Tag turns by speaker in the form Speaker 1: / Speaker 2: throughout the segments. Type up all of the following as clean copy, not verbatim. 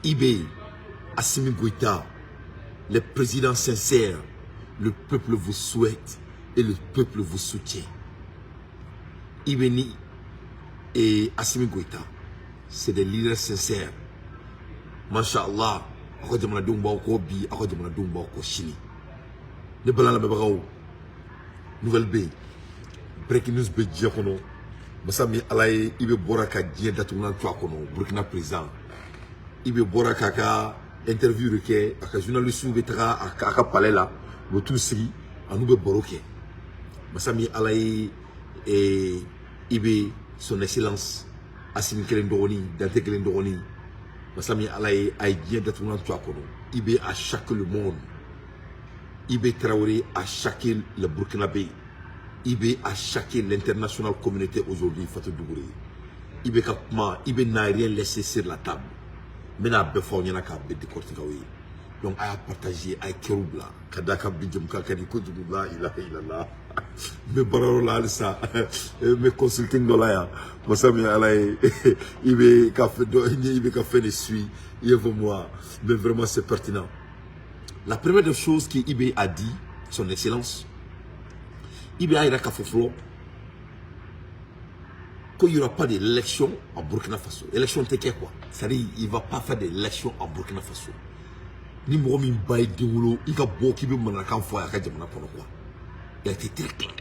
Speaker 1: Ibé, Assimi Goïta, les présidents sincères, le peuple vous souhaite et le peuple vous soutient. Ibeni et Assimi Goïta, c'est des leaders sincères. Masha'Allah, ako jamana dumba ko bi, ako jamana dumba ko chini. Ne balala me bagaw. Nouvelle B. Breaking news be diakono. Masami alaye ibe boraka dien datuna twa kono Burkina président. Ibe boraka ka interview reke aka journaliste be tra aka palais là, le tout siri anu be boroke. Masami alaye et ibe son excellence Assimi Kelendoroni, Dante Kelendoroni. Masami alaye ay dien datuna twa kono. Ibe a chaque le monde. Ibe Traoré a chaque le Burkinabé. Ibe a chaque l'international communauté aujourd'hui, Fatou Dougouré. Ibe Kapma, Ibe n'a rien laissé sur la table. Mais n'a pas fait n'a qu'à décortiquer. Donc, à partager, à Kéroubla, Kadaka Bidjum Kakadi Koudouba, il a. Mais Barola, ça, mes consulting de là, Massami Alaye, Ibe Café ne suit, il veut moi. Mais vraiment, c'est pertinent. La première des choses qu'Ibe a dit, son excellence, Ibe a dit qu'il n'y aura pas d'élection en Burkina Faso. Élection c'est quoi? C'est-à-dire qu'il ne va pas faire d'élection en Burkina Faso. Ni moi mi baï déwolo, il y a beaucoup qui veut m'en quoi. Il a été très clair.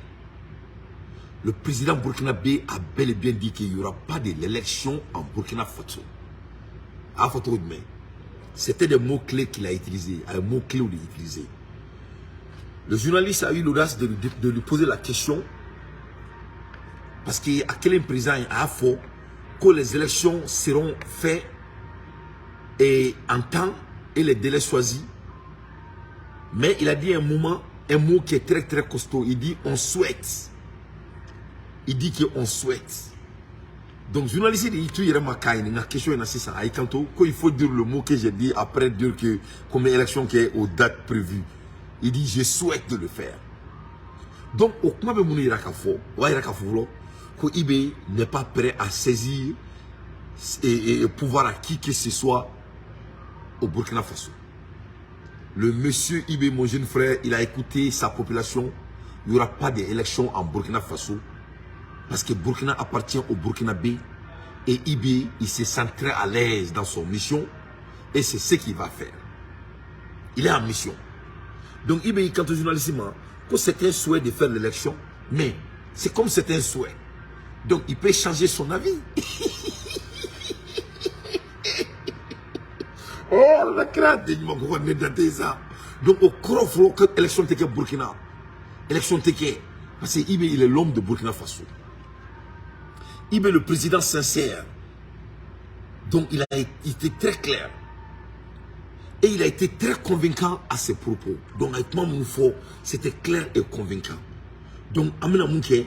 Speaker 1: Le président burkinabé a bel et bien dit qu'il n'y aura pas d'élection en Burkina Faso. À photo de main. C'était des mots-clés qu'il a utilisés, un mot-clé qu'il a utilisé. Le journaliste a eu l'audace de lui poser la question parce qu'il y a quel président a fait que les élections seront faites et en temps et les délais choisis. Mais il a dit un mot qui est très très costaud. Il dit on souhaite. Il dit qu'on souhaite. Donc, journaliste, il dit la question est assez simple. Il faut dire le mot que j'ai dit après dire que comme élection qui est aux dates prévues. Il dit je souhaite de le faire. Donc, au moment où il y a que Ibe n'est pas prêt à saisir et pouvoir à qui que ce soit au Burkina Faso. Le monsieur Ibe, mon jeune frère, il a écouté sa population. Il n'y aura pas d'élection en Burkina Faso. Parce que Burkina appartient au Burkinabé. Et Ibe, il se sent très à l'aise dans son mission. Et c'est ce qu'il va faire. Il est en mission. Donc Ibe, quand le journaliste m'a que c'est un souhait de faire l'élection. Mais c'est comme c'est un souhait. Donc il peut changer son avis. Oh, la crainte, il m'a dit ça. Donc au croflo que l'élection était Burkina. Élection était. Parce que Ibe, il est l'homme de Burkina Faso. Ibe, le président sincère. Donc il a été très clair. Et il a été très convaincant à ses propos. Donc avec moi, mon fort, c'était clair et convaincant. Donc, amena munke,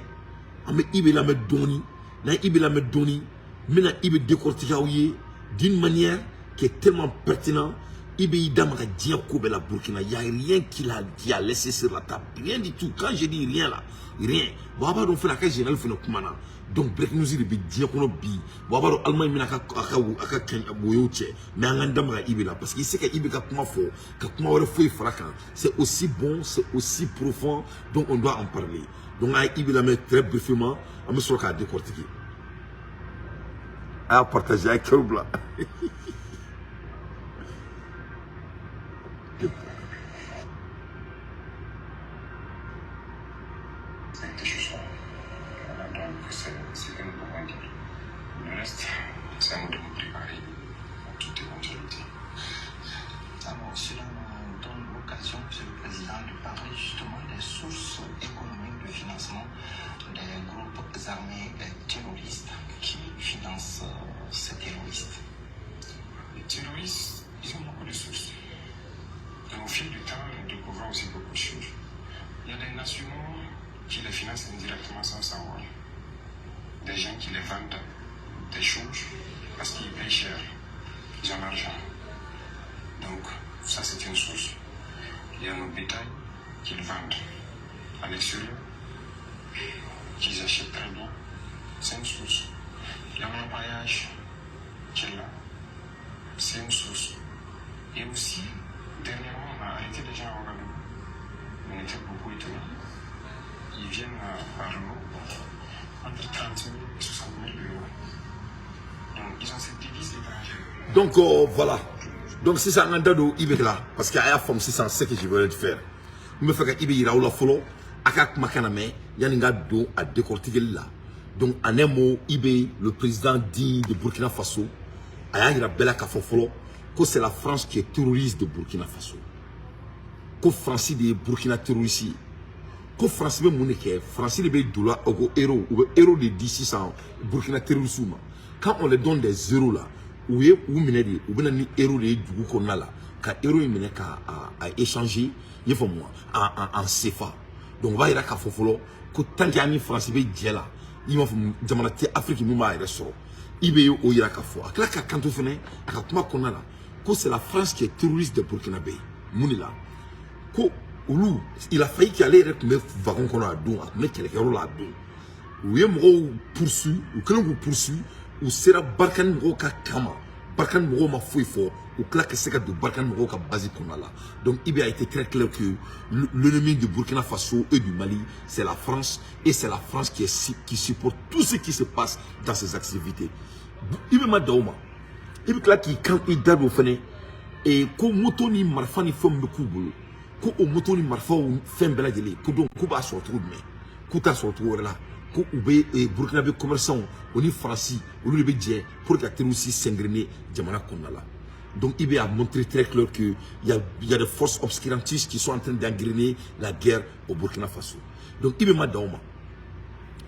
Speaker 1: ame Ibe la met doni, na Ibe la met doni, mena Ibe décortiquer d'une manière qui est tellement pertinente. Ibe idam a dit la Burkina, il n'y a rien qu'il a dit à laisser sur la table. Rien du tout. Quand je dis rien là, rien. Waba donc fait la case générale fait le kumana. Donc break news il be dire qu'on bi. Waba donc Allemagne mina aka ken boyoche. Mais angandam a Ibe là parce qu'il sait que Ibe ka kuma fo, ka kuma wala fo fraka. C'est aussi bon, c'est aussi profond. Donc on doit en parler. Donc à Ibe la met très brièvement, on me sera décortiquer. À partager avec Keroubla.
Speaker 2: C'est un moment dire. Le reste, c'est à nous de nous préparer pour toute éventualité.
Speaker 3: Alors, cela nous donne l'occasion, Monsieur le Président, de parler justement des sources économiques de financement des groupes armés terroristes qui financent ces terroristes.
Speaker 2: Les terroristes, ils ont beaucoup de sources. Et au fil du temps, on découvre aussi beaucoup de choses. Il y a des nationaux qui les financent indirectement sans savoir. Des gens qui les vendent des choses parce qu'ils payent cher. Ils ont l'argent. Donc, ça c'est une source. Il y a nos bétails qu'ils vendent à l'extérieur, qu'ils achètent très bien. C'est une source. Il y a l'empaillage qui est là. c'est une source. Et aussi, dernièrement, on a arrêté des gens à Ouagadougou. On était beaucoup étonnés. Ils viennent par l'eau entre 30 000 et 60 000 euros. Donc, ils ont cette devise étrangère.
Speaker 1: Donc, voilà. Donc, c'est ça, on il est là. Parce qu'il y a une forme, c'est ça, ce que je voulais faire. Je me fais qu'il y a une follow. Akak Makaname, Yaninga Do a décortiqué là. Donc, en un mot, Ibé, le président digne de Burkina Faso, a dit Bella Kafofolo, que c'est la France qui est terroriste de Burkina Faso. Que France de Burkina terroriste. Que France est monnaie, France est dollar ou euro, ou euro de 1600 Burkina terroriste. Quand on les donne des zéros là, ou mineri, ou bien ni euro de du qu'on a là, quand euro est mené à échanger, il faut moi, en CFA. Donc, on va y aller à Kafofolo, que tant qu'il y a une France qui est là, il m'a fait Afrique, il m'a fait il y a un Kafo. À la quand on fait, à la qu'on a là, que c'est la France qui est terroriste de Burkina Faso. Mounila. Que il a failli qu'il allait avec mes wagons qu'on a donné, avec quelques euros là dedans. Ou il y a un poursuit, ou quelqu'un vous poursuit, ou sera Barkan Moka Kama, Barkan Moko fouille fort, ou claque c'est de Barkan Moka basique qu'on a là. Donc il a été très clair que l'ennemi de Burkina Faso et du Mali, c'est la France, et c'est la France qui supporte tout ce qui se passe dans ses activités. Il m'a dit, il m'a dit quand il date au fenêtre, et qu'on moto ni marfa ni femme de couple, qu'on moto ni marfa ou femme belle de l'île, qu'on donc coupa sur tout le monde, qu'on t'a sur tout là. Ko ube Burkina Faso commerçant oni Franci olu be dje pour que terroristes s'engrainer jamana konala. Donc il a montré très clair que il y a des forces obscurantistes qui sont en train d'engrainer la guerre au Burkina Faso. Donc il m'a dauma.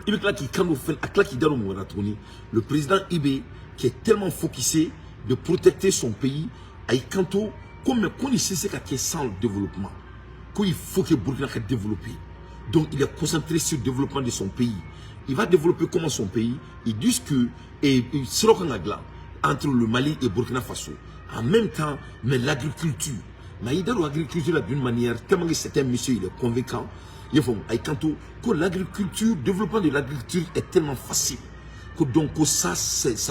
Speaker 1: Il là qui quand on fait à claque dans le président Ibé qui est tellement focusé de protéger son pays à Ikanto comme qu'on sait c'est qu'il sans le développement. Qu'il faut que Burkina Faso développe. Donc il est concentré sur le développement de son pays. Il va développer comment son pays. Ils disent que entre le Mali et Burkina Faso, en même temps, mais l'agriculture. Mais il y a l'agriculture d'une manière tellement que certains monsieur il est convaincant. Il faut que l'agriculture, le développement de l'agriculture est tellement facile. Que donc ça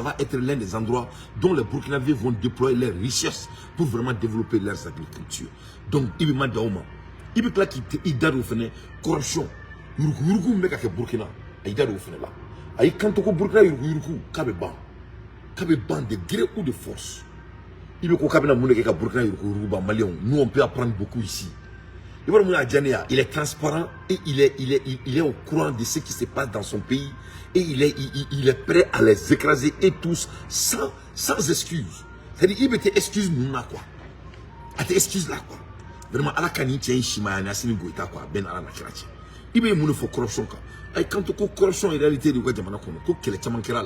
Speaker 1: va être l'un des endroits dont les Burkinabés vont déployer leurs richesses pour vraiment développer leurs agricultures. Donc il m'a dit il veut que il date au fenêtre corruption. Yuruku meka ke Burkina. Il date au fenêtre là. Aïe quand on Burkina yuruku kabe ban de gré ou de force. Il veut qu'on kabina moune ke Burkina yuruku ban Malion. Nous on peut apprendre beaucoup ici. Il est transparent et il est au courant de ce qui se passe dans son pays et il est prêt à les écraser et tous sans excuse. C'est-à-dire il veut te excuse nous là quoi. À te excuse là quoi. Vraiment, à la canite, il y a un chimay, il y a quoi, ben à la nakirachi. Il y a une corruption. Et quand on corruption, en réalité, il y a des gens qui ont été là.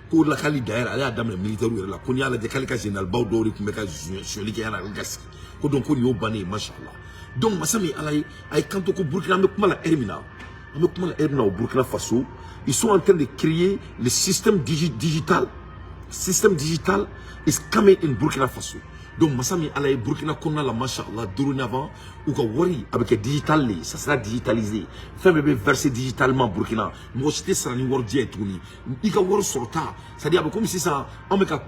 Speaker 1: Pour la qualité d'ailleurs, il y a des militaires là. Qu'on y a des qualités générales, Baudou, qui me cassent, sur les gars, gas. Donc, on y a banné, machallah. Donc, ma sami, quand on Burkina, au Burkina Faso, ils sont en train de créer le système digital. Système digital is coming in Burkina Faso. Donc, Massami Alaï Burkina Kona la Machallah, dorénavant, ou ka wari avec digital, ça sera digitalisé. Fait bébé versé digitalement Burkina. Moi, j'étais sur une word jet tourni. Il ka word sorta. C'est-à-dire, comme si ça, on me ka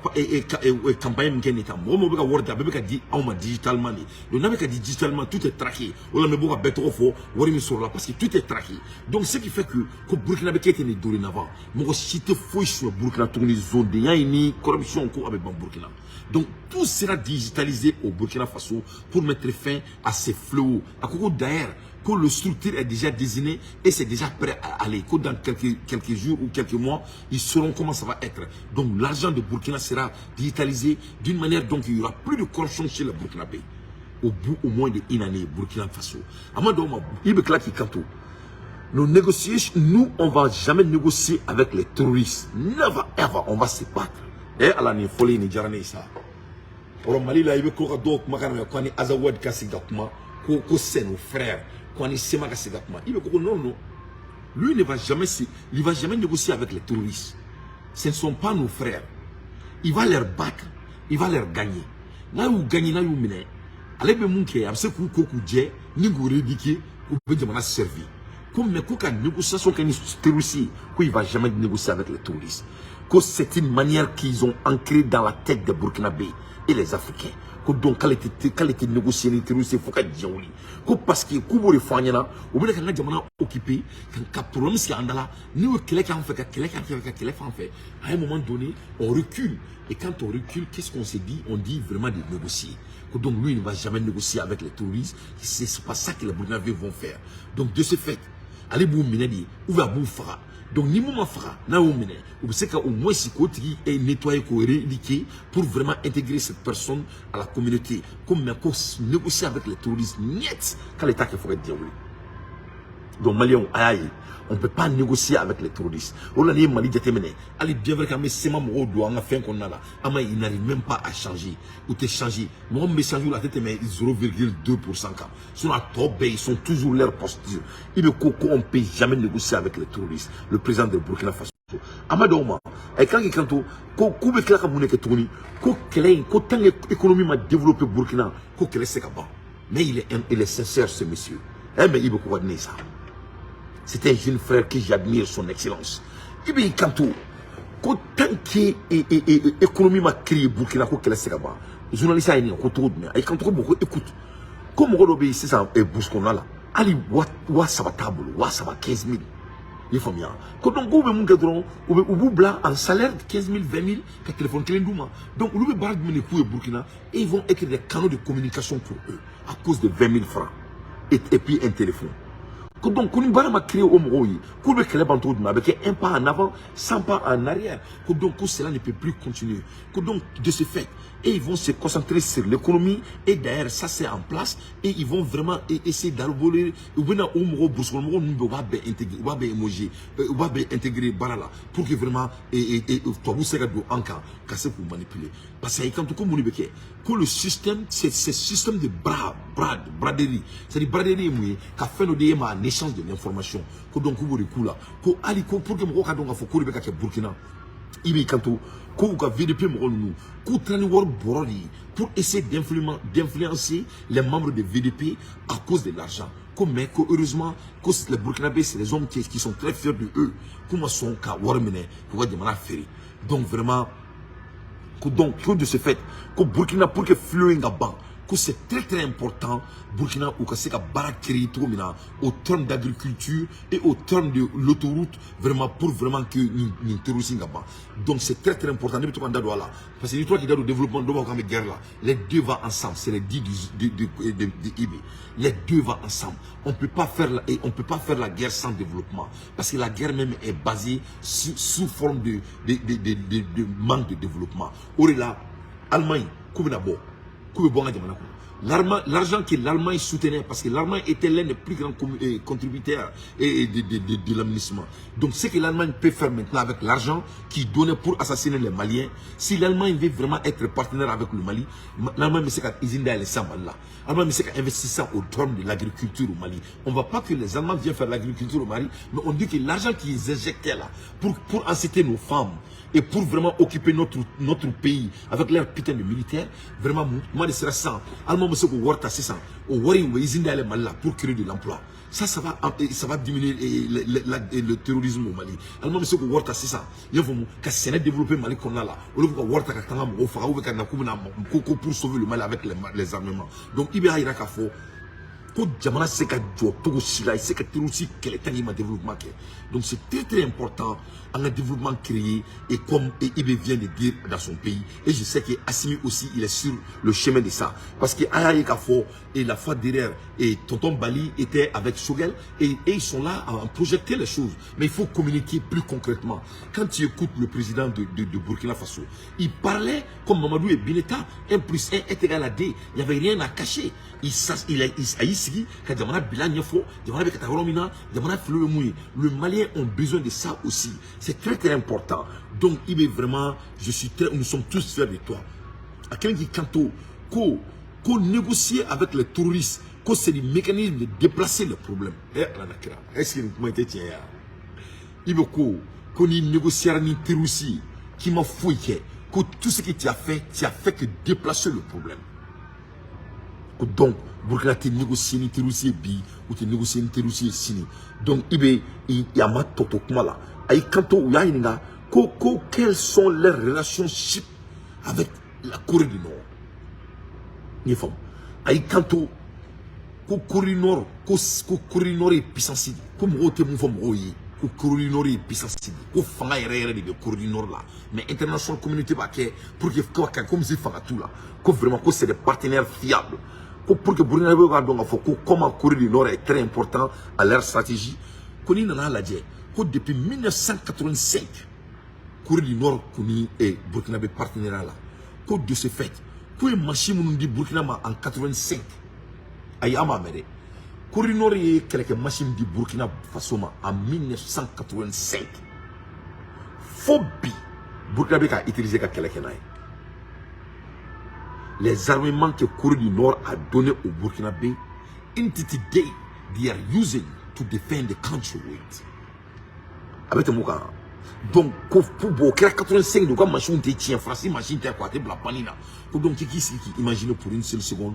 Speaker 1: campagne m'kenita. Moi, on me ka word bébé ka dit, on m'a digitalement. Le n'a ka digitalement, tout est traqué. On l'a me boka béto fo, wari me sur là, parce que tout est traqué. Donc, ce qui fait que Burkina Faso était né dorénavant. Moi, j'étais fouille sur Burkina tourni zone de yani corruption ko avec Burkina. Donc, tout sera digitalisé au Burkina Faso pour mettre fin à ces fléaux. À cause d'ailleurs, que le structure est déjà désigné et c'est déjà prêt à aller. Que dans quelques jours ou quelques mois, ils sauront comment ça va être. Donc, l'argent de Burkina sera digitalisé d'une manière donc il n'y aura plus de corruption chez les Burkinabés. Au bout au moins d'une année, Burkina Faso. Il me claque quand nos négociations, nous, on ne va jamais négocier avec les terroristes. Never ever, on va se battre. Et à la folie ni jarane ça. Au Mali là, il veut qu'on donc magana quand ni Azawad Kasigakuma, qu'on c'est nos frères, qu'on ni Sema Kasigakuma. Il veut qu'on non. Lui il va jamais négocier avec les terroristes. Ce ne sont pas nos frères. Il va les battre, il va les gagner. Là où gagner là où mine. Allez be munke, amse ku koku je, ni go rédiquer, ou be demana servir. Comme mais qu'aucun négociation qu'on est terroriste, qu'il va jamais négocier avec les terroristes. Que c'est une manière qu'ils ont ancrée dans la tête des Burkinabés. et les Africains. Donc, quand elle était négociée, les terroristes, il faut qu'elle dise oui. Parce que, quand vous le faites, vous voulez que les gens occupés, quand le problème c'est en là, nous, quelqu'un fait, à un moment donné, on recule. Et quand on recule, qu'est-ce qu'on s'est dit? On dit vraiment de négocier. Donc, lui, il ne va jamais négocier avec les terroristes. C'est pas ça que les Burkinabés vont faire. Donc, de ce fait, allez vous mener, ou va vous faire. Donc, ni mon fera, na ou mene, ou c'est qu'au moins si côté est nettoyé, éradiqué pour vraiment intégrer cette personne à la communauté, comme négocier avec les terroristes, net, quand l'État qu'il faudrait dire oui. Donc, Maliens, aïe, on ne peut pas négocier avec les terroristes. On a dit Mali déterminé. Allez bien vrai que c'est mon doigt, on a fait qu'on a là. Il n'arrive même pas à changer. Ou te changer. Moi, mes changements, la tête, mais 0,2%. Sur la top, ils sont toujours leur posture. Il ne peut jamais négocier avec les terroristes. Le président de Burkina Faso. Amadoma. Et quand il est quand il quand l'économie m'a développé Burkina, mais il est sincère, ce monsieur. Mais il veut coordonner ça. C'est un jeune frère que j'admire son excellence. Et bien, quand tant que l'économie m'a créé Burkina, les journalistes ont dit, quand beaucoup écoute, comme on obéit, c'est ça, et Bouscona là, allez, ça va table, ça va 15 000. Il faut bien. Quand on go au blanc en salaire de 15 000, 20 000, que téléphone Kélendouma. Donc, on va barrer de Burkina et ils vont être des canaux de communication pour eux à cause de 20 000 francs. Et puis un téléphone. Donc, quand on a créé au Moroï, quand on a créé avec un pas en avant, 100 pas en arrière, donc cela ne peut plus continuer. Donc, de ce fait, et ils vont se concentrer sur l'économie, et d'ailleurs, ça c'est en place, et ils vont vraiment essayer d'arboler, intégrer Barala, pour que vraiment, pour manipuler. Parce que quand on que le système, c'est ce système de braderie, c'est-à-dire braderie, qui fait nos DM en échange de l'information. Donc, pour que mon cas donc faut courir avec Burkina. Il est quand on VDP pour essayer d'influencer les membres de VDP à cause de l'argent. Mais heureusement, les Burkinabés, c'est les hommes qui sont très fiers de eux. Comment sont donc vraiment, donc de ce fait, que Burkina pour que fleuve que c'est très très important Burkina ou que c'est qu'à créer au terme d'agriculture et au terme de l'autoroute vraiment pour vraiment que nous terrorisons là-bas. Donc c'est très très important parce que les trois qui donnent au développement de la guerre là, les deux vont ensemble, c'est les dits de IB. Les deux vont ensemble. On peut pas faire la guerre sans développement parce que la guerre même est basée sous forme de manque de développement. Là, Allemagne, comme d'abord. L'argent que l'Allemagne soutenait, parce que l'Allemagne était l'un des plus grands contributeurs de l'aménagement. Donc ce que l'Allemagne peut faire maintenant avec l'argent qu'il donnait pour assassiner les Maliens, si l'Allemagne veut vraiment être partenaire avec le Mali, l'Allemagne sait qu'elle L'Allemagne sait qu'elle investit au terme de l'agriculture au Mali. On ne va pas que les Allemands viennent faire l'agriculture au Mali, mais on dit que l'argent qu'ils injectaient là, pour inciter nos femmes, et pour vraiment occuper notre pays avec leur putain de militaires, vraiment, moi, c'est ça. Allemand, monsieur, qu'on voit 600. Au Wari, ou ils aller mal là pour créer de l'emploi. Ça va diminuer le terrorisme au Mali. Allemand, monsieur, qu'on voit 600. Il faut que Sénat développer Mali qu'on a là. Au lieu de voir pour sauver le Mali avec les armements. Donc, il y a un faut. Donc c'est très très important en un développement créé et comme Ibe vient de dire dans son pays. Et je sais qu'Assimi aussi il est sur le chemin de ça. Parce que Ayaye Kafo et la fois derrière et Tonton Bali étaient avec Shogel et ils sont là à projeter les choses. Mais il faut communiquer plus concrètement. Quand tu écoutes le président de Burkina Faso, il parlait comme Mamadou et Bineta, 1 + 1 est égal à 2. Il n'y avait rien à cacher. Le Malien ont besoin de ça aussi. C'est très très important. Donc, il est vraiment, nous sommes tous fiers de toi. À quelqu'un qui canto, qu'on négocie avec les touristes, que c'est le mécanisme de déplacer le problème. Est-ce que vous m'avez dit, il veut qu'on y négocie ni terroristes, qui m'a fouillé, que tout ce que tu as fait que déplacer le problème. Donc, Burkina te négocier ni terroristes bi ou te négocier ni terroristes sini. Donc, il y a ma toto kuma là. Aïe kanto ou ya ininga, quelles sont les relationships avec la Corée du Nord? ni fam ay kanto ko Korinor ko Korinor puissance ko mo te mo fam oyi ko Korinor puissance ko fanga yere de Korinor là mais international communauté ba ke pour que comme si fanga tout là ko vraiment que c'est des partenaires fiables pour que Burkina Faso donc faut comment Korinor est très important à leur stratégie ko ni na la dje ko depuis 1985 Korinor koni et Burkina Faso partenaire là ko de ce fait ko machine mun di Burkina en 85 ay ama mere Korinor est quelques machines du Burkina Faso en 1985 phobie Burkina Faso a utilisé quelques naïs les armements que Corée du Nord a donné au Burkina Faso until today they are using to defend the country with avec moi donc pour 85 de quoi machine te tient France machine te quoi te bla panina donc qui imagine pour une seule seconde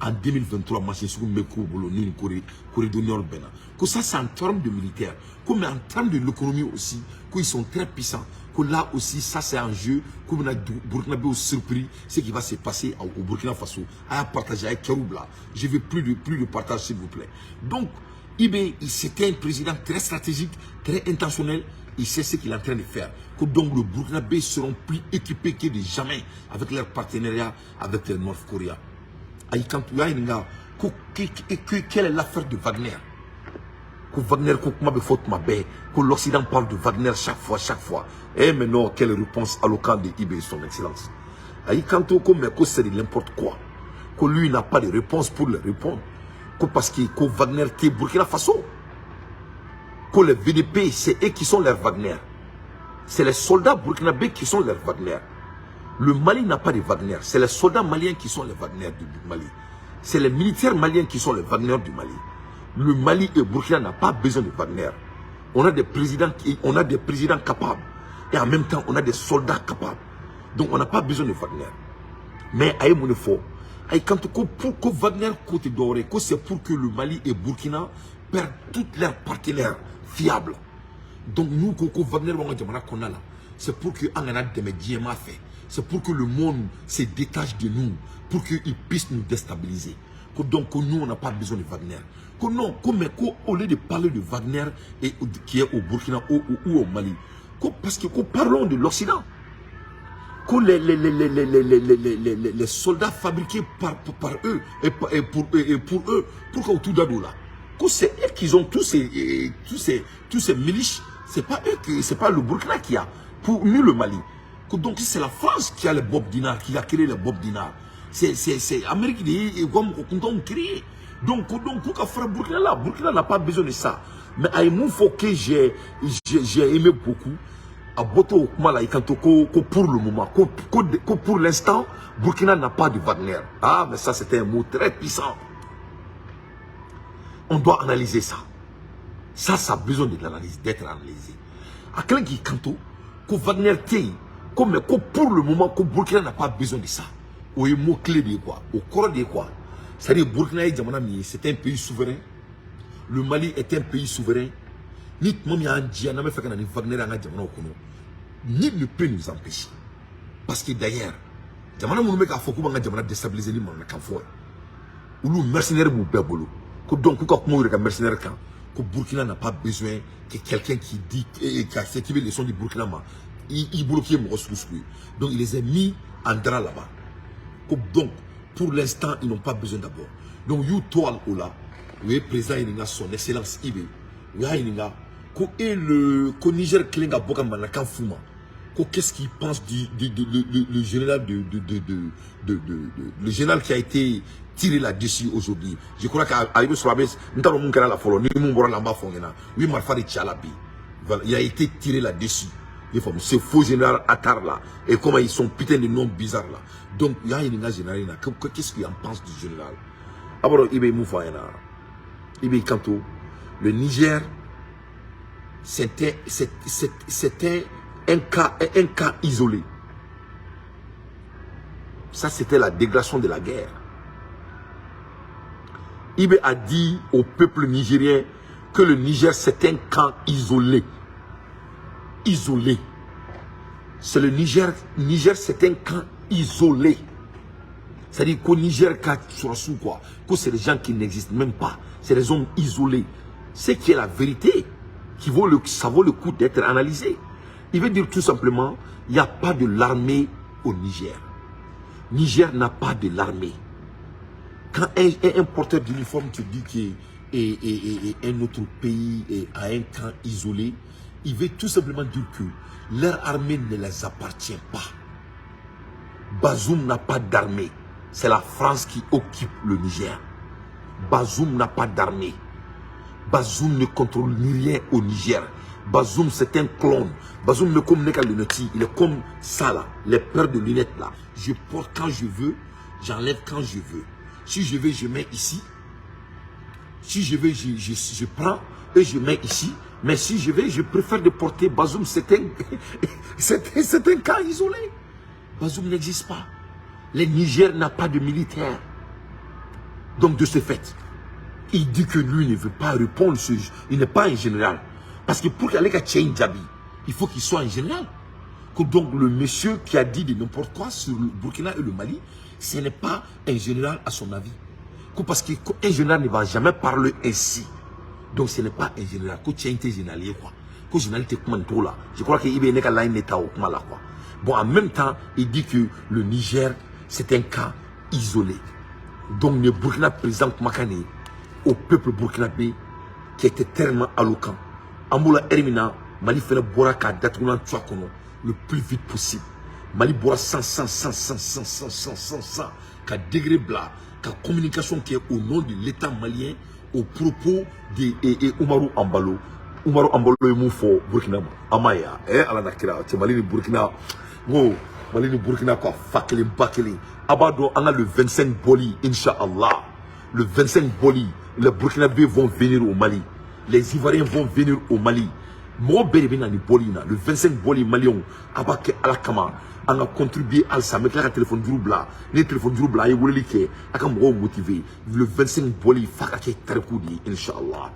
Speaker 1: en 2023 machine sur Meko Bologna Corée du Nord bena que ça c'est en termes de militaire comme en termes de l'économie aussi qu'ils sont très puissants que là aussi ça c'est un jeu comme on a Burkina Faso surpris ce qui va se passer au Burkina Faso à partager avec Keroubla je veux plus de partage s'il vous plaît donc c'était un président très stratégique très intentionnel. Il sait ce qu'il est en train de faire. Que donc le Burkina Faso seront plus équipés que de jamais avec leur partenariat avec le North Korea. Quelle est l'affaire de Wagner? Que Wagner, que l'Occident parle de Wagner chaque fois. Et maintenant, quelle réponse à l'occasion de IB, son excellence? Que c'est de n'importe quoi. Que lui n'a pas de réponse pour le répondre. Que parce que Wagner est Burkina Faso. Que les VDP, c'est eux qui sont leurs Wagner. C'est les soldats burkinabés qui sont leurs Wagner. Le Mali n'a pas de Wagner. C'est les soldats maliens qui sont les Wagner du Mali. C'est les militaires maliens qui sont les Wagner du Mali. Le Mali et Burkina n'ont pas besoin de Wagner. On a des présidents capables. Et en même temps, on a des soldats capables. Donc on n'a pas besoin de Wagner. Mais aïe mon effort. Quand pour que Wagner côté doré, c'est pour que le Mali et Burkina perdent tous leurs partenaires fiables. Donc nous, Wagner, c'est pour que c'est pour que le monde se détache de nous, pour qu'il puisse nous déstabiliser. Donc nous, on n'a pas besoin de Wagner. Non, au lieu de parler de Wagner et qui est au Burkina ou au Mali, parce que parlons de l'Occident. Les soldats fabriqués par eux et pour eux, pourquoi tout d'abord là? C'est eux qui ont tous ces milices. C'est pas eux, c'est pas le Burkina qui a, ni le Mali. Donc c'est la France qui a les Bob Dinar, qui a créé les Bob Dinar. C'est l'Amérique qui a créé. Donc pourquoi faire Burkina là? Burkina n'a pas besoin de ça. Mais à un faut que j'ai aimé beaucoup. À Boto pour le moment, pour l'instant, Burkina n'a pas de Wagner. Ah, mais ça c'était un mot très puissant. On doit analyser ça. Ça a besoin d'être analysé. À quelqu'un qui canto, que Wagner tient, comme pour le moment, que Burkina n'a pas besoin de ça. Au mot clé de quoi? Au corps de quoi? C'est-à-dire Burkina c'est un pays souverain. Le Mali est un pays souverain. Ni ne peut nous empêcher. Parce que d'ailleurs, déstabiliser les mercenaires que Burkina n'a pas besoin que quelqu'un qui dit qui a fait les sons du Burkina, il bloquait mon ressource. Donc il les a mis en drap là-bas. Donc pour l'instant, ils n'ont pas besoin d'abord. Donc you toal ola, le président son excellence Ibe, le Niger Klinga Bokamana Kanfouma. Qu'est-ce qu'il pense le général le général qui a été tiré là-dessus aujourd'hui? Je crois qu'à Aïbou Swabès, nous avons mon la follow, oui, Marfari Tchalabi. Il a été tiré là-dessus. Ce faux général Attar là. Et comment ils sont putain de noms bizarres là. Donc, il y a une général. Qu'est-ce qu'il en pense du général? Alors, Ibe Moufayana. Ibe Kanto. Le Niger, c'était un cas isolé. Ça, c'était la dégradation de la guerre. Ibe a dit au peuple nigérien que le Niger, c'est un camp isolé. Isolé. C'est le Niger c'est un camp isolé. C'est-à-dire qu'au Niger, quoi, que c'est des gens qui n'existent même pas. C'est des hommes isolés. C'est qui est la vérité, ça vaut le coup d'être analysé. Il veut dire tout simplement, il n'y a pas de l'armée au Niger. Niger n'a pas de l'armée. Quand un porteur d'uniforme te dit qu'un autre pays a un camp isolé, il veut tout simplement dire que leur armée ne les appartient pas. Bazoum n'a pas d'armée. C'est la France qui occupe le Niger. Bazoum n'a pas d'armée. Bazoum ne contrôle ni rien au Niger. Bazoum, c'est un clone. Bazoum ne comme qu'à lunetti. Il est comme ça là, les paires de lunettes là. Je porte quand je veux, j'enlève quand je veux. Si je veux, je mets ici. Si je veux, je prends et je mets ici. Mais si je veux, je préfère de porter Bazoum. C'est un cas isolé. Bazoum n'existe pas. Le Niger n'a pas de militaire. Donc de ce fait, il dit que lui ne veut pas répondre. Il n'est pas un général. Parce que pour qu'il ait un Djabi, il faut qu'il soit un général. Donc le monsieur qui a dit de n'importe quoi sur le Burkina et le Mali, ce n'est pas un général à son avis. Parce qu'un général ne va jamais parler ainsi. Donc ce n'est pas un général. Je crois qu'il est là. Bon, en même temps, il dit que le Niger, c'est un cas isolé. Donc le Burkina présente Makane au peuple burkinabé qui était tellement alloquent. Amoula Hermina, Mali fait le Boraka d'Atounan Tchouakono le plus vite possible. Mali Bora 100, qu'à degré blanc, qu'à communication qui est au nom de l'État malien au propos de Oumarou Ambalo. Oumarou Ambalo est mon fort Burkina. Amaya, Alanakira, c'est Mali de Burkina. Oh, Mali de Burkina quoi, fakeli, bakeli. Abado, on a le 25 Boli, Inch'Allah. Le 25 Boli, les Burkinabés vont venir au Mali. Les Ivoiriens vont venir au Mali. Moi, le 25 Boli Malion, Abake Alakama, on a contribué à ça. Mais le téléphone du Roubla, les téléphones du Roubla, ils voulaient liker, à motivé. Le 25 Boli, Fakake Tarkoudi, Inch'Allah.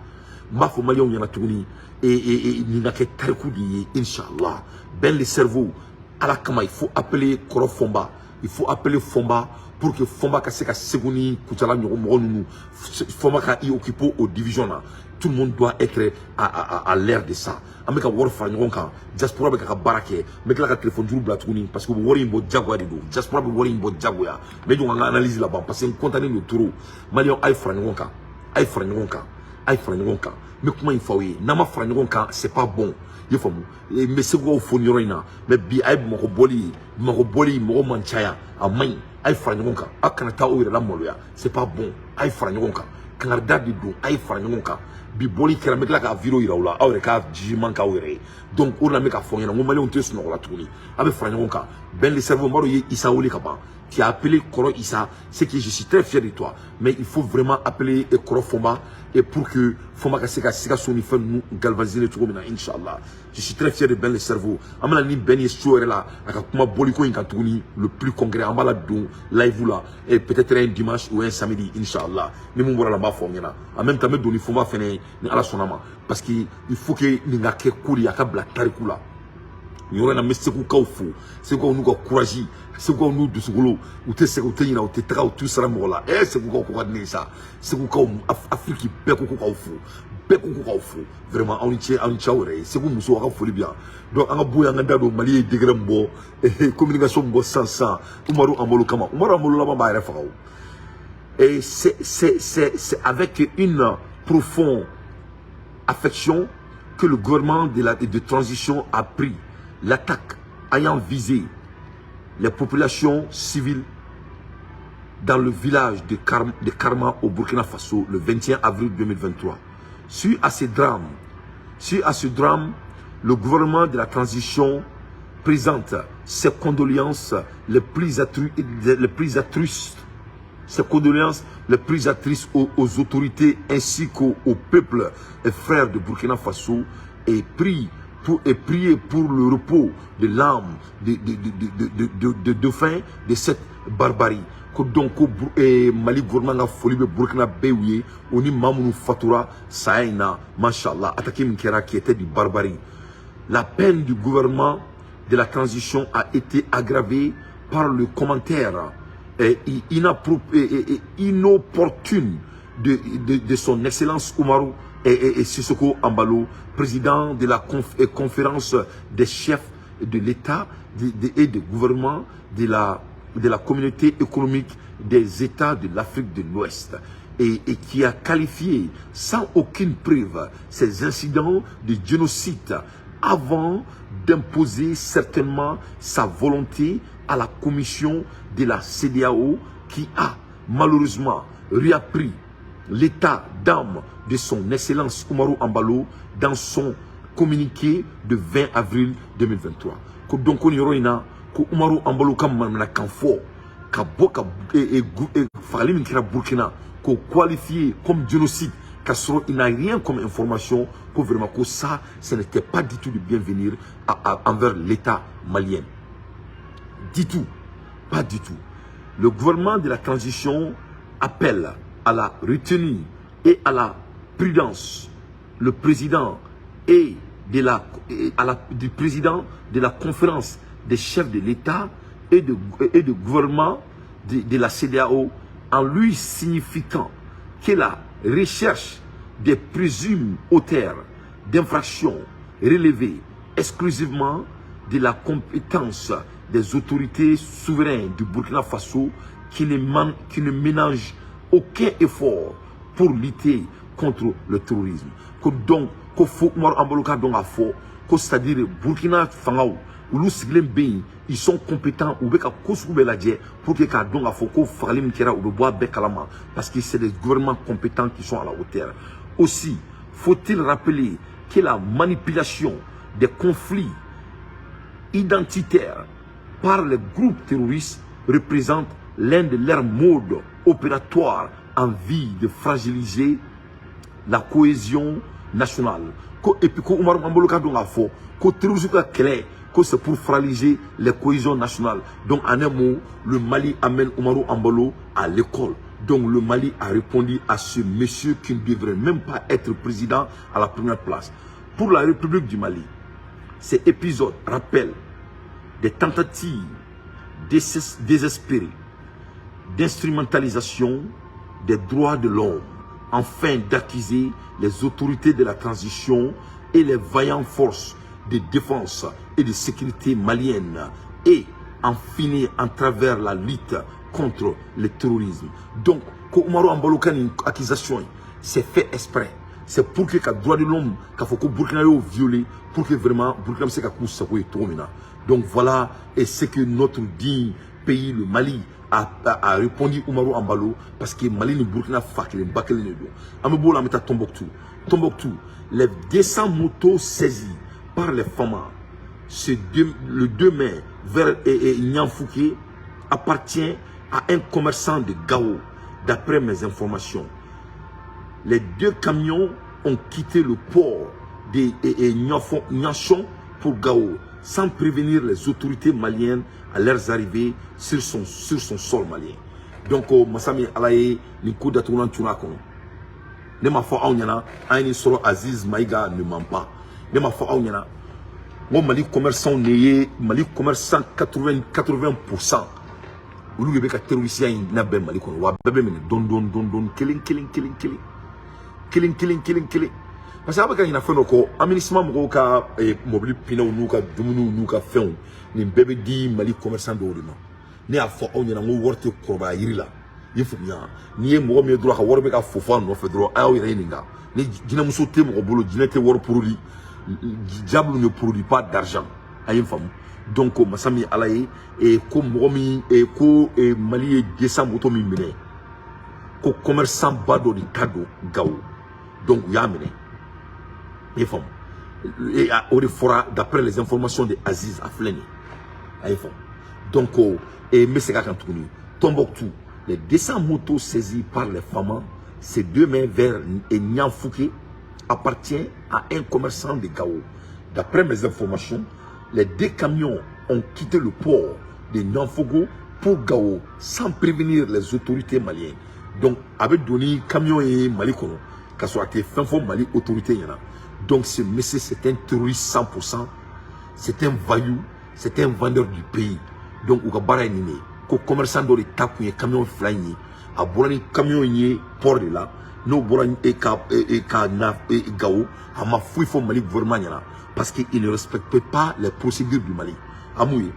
Speaker 1: Mafo Malion Yanatouni, et Ninake Tarkoudi, Inch'Allah. Ben les cerveaux, Alakama, il faut appeler Koro Fomba. Il faut appeler Fomba pour que Fomba Kaseka Segoni, Koutala Nyoromonou, Fomba Ka y occupe aux divisions là. Tout le monde doit être à l'ère de ça. Ameka wor fangonka, diaspora be ka barake, mais la téléphone du blatouni parce que vous worry bo jagwa de do. Diaspora be worry bo jagwa. Mais on analyse là-bas parce que container le taureau. Malion ay frangonka, ay frangonka, ay frangonka. Mais comment il faut y? Nama frangonka, c'est pas bon. Il faut mais c'est quoi au fond yorina, mais bi ay mo boli, mo manchaya, a main, ay frangonka, akanata o la moloya, c'est pas bon. Ay frangonka, kanarda de do, ay frangonka. Biboli kera mekla ka viro iraula awre ka jiman ka were donc on la meka fonya ngo mali on te sno la tourni avec franyon ka ben le cerveau maro yi Issa Woli Kaba qui a appelé Koro Issa, c'est que je suis très fier de toi mais il faut vraiment appeler Koro Fomba et pour que Fomba ka seka soni fait nous galvaniser tout comme inchallah je suis très fier de ben le cerveau amana ni ben yesuere là aka kuma boliko inka tourni le plus congrès amala don live là et peut-être un dimanche ou un samedi inchallah ni mon wala ba fonya en même temps me doni Fomba fene ni ala sonama parce que il faut que ni ngake kuli akabla tarikula ni ora na meseku kaufu c'est quoi nous ko courage c'est quoi nous de ce golo ou te se ko tenina ou te tra ou tout ça mola c'est quoi ko wadne ça c'est quoi Afrique be ko kaufu vraiment on tient c'est quoi muso ka foli bien donc anga boya nga dado Mali degré mbo communication mbo sans Oumarou Ambalo kama Oumarou Ambalo la ba refa et c'est avec une profonde affection que le gouvernement de transition a pris l'attaque ayant visé les populations civiles dans le village de Karma au Burkina Faso le 21 avril 2023. Suite à ce drame, le gouvernement de la transition présente ses condoléances les plus attrustes aux autorités ainsi qu'au peuple et frères de Burkina Faso et prier pour le repos de l'âme de dauphin de cette barbarie. Donc Mali gouvernement a folie de Burkina Béouye, oni Mamoun Fatoura, Saïna, Mashallah, attaqué Mkera qui était du barbarie. La peine du gouvernement de la transition a été aggravée par le commentaire inopportune de son excellence Oumarou et Sissoko Embalo, président de la conférence des chefs de l'État et du gouvernement de la communauté économique des États de l'Afrique de l'Ouest, et qui a qualifié sans aucune preuve ces incidents de génocide avant d'imposer certainement sa volonté à la commission de la CEDEAO, qui a malheureusement réappris l'état d'âme de son excellence Oumarou Embalo dans son communiqué de 20 avril 2023. Donc on y a Oumarou Embalo comme un canfort Burkina qu'on qualifie comme génocide, car il n'a rien comme information pour vraiment que ça, ce n'était pas du tout de bienvenir envers l'État malien. Du tout, pas du tout. Le gouvernement de la transition appelle à la retenue et à la prudence le président du président de la conférence des chefs de l'État et de gouvernement de la CEDEAO, en lui signifiant que la recherche des présumés auteurs d'infractions relevées exclusivement de la compétence des autorités souveraines du Burkina Faso, qui ne ménagent aucun effort pour lutter contre le terrorisme. Donc, c'est-à-dire Burkina Faso, ils sont compétents ou pour que parce que c'est des gouvernements compétents qui sont à la hauteur. Aussi, faut-il rappeler que la manipulation des conflits identitaires par les groupes terroristes représente l'un de leurs modes opératoires en vue de fragiliser la cohésion nationale. Et puis, c'est pour fragiliser la cohésion nationale. Donc, en un mot, le Mali amène Oumarou Embalo à l'école. Donc, le Mali a répondu à ce monsieur qui ne devrait même pas être président à la première place. Pour la République du Mali, cet épisode rappelle des tentatives désespérées d'instrumentalisation des droits de l'homme afin d'accuser les autorités de la transition et les vaillantes forces de défense et de sécurité maliennes et en finir en travers la lutte contre le terrorisme. Donc, Oumarou Embalo une accusation, c'est fait exprès. C'est pour que les droits de l'homme, qu'il faut que Burkina violé, pour que vraiment Burkina se casse ça Donc voilà, et c'est que notre digne pays, le Mali, a répondu Oumarou Embalo, parce que Mali et Burkina Faso, les Bakele ne do. Amebola meta Tombouctou. Tombouctou, les 200 motos saisies par les femmes, le 2 mai vers Nianfouké, appartient à un commerçant de Gao, d'après mes informations. Les 2 camions ont quitté le port de Nianchon pour Gao, sans prévenir les autorités maliennes à leur arrivée sur son sol malien. Donc, Massami Alaye, Nikou Datounan Tunakono. Ne m'a fait Aounyana, Aïni Soro Aziz Maïga ne ment pas. Ne m'a fait Aounyana. Moi, Mali commerçant né, Mali commerçant 80%. Ou lui, il terroriste, il n'a pas Mali Kono. Wa bébé mene don, killing. Parce que quand il a fait nos aménagement moka mobile pina ou nuka dumunu nuka feu ni bébé di Mali commerçant de ordina ni a fo on yana ngo worte ko ba yirila yifu nya ni mo me droit ka worbe ka fofa no fe droit ayo yininga ni dina muso te mo bolo dina te wor produit diable ne produit pas d'argent ayem fam donc masami alaye et ko mo mi et ko Mali descend moto mi mene ko commerçant bado di kado gawo donc ya mene. Et fera d'après les informations de Aziz Afleni. Donc, et Messeka Kantouni, Tombouctou, les 200 motos saisies par les femmes, ces 2 mains vers Nianfouké, appartient à un commerçant de Gao. D'après mes informations, les 2 camions ont quitté le port de Nianfouké pour Gao sans prévenir les autorités maliennes. Donc, avec donné camion et Malikono, qu'à soit fin fond Mali autorité yana. Donc ce monsieur c'est un terroriste 100%, c'est un vaillou, c'est un vendeur du pays. Donc Oukabara Nine, ko commerçant do de takuye camion flying a bolani camion yi port de là no bolan e ka na gawo ama fui fo Mali gouvernement nyana parce que il ne respecte pas les procédures du Mali amouye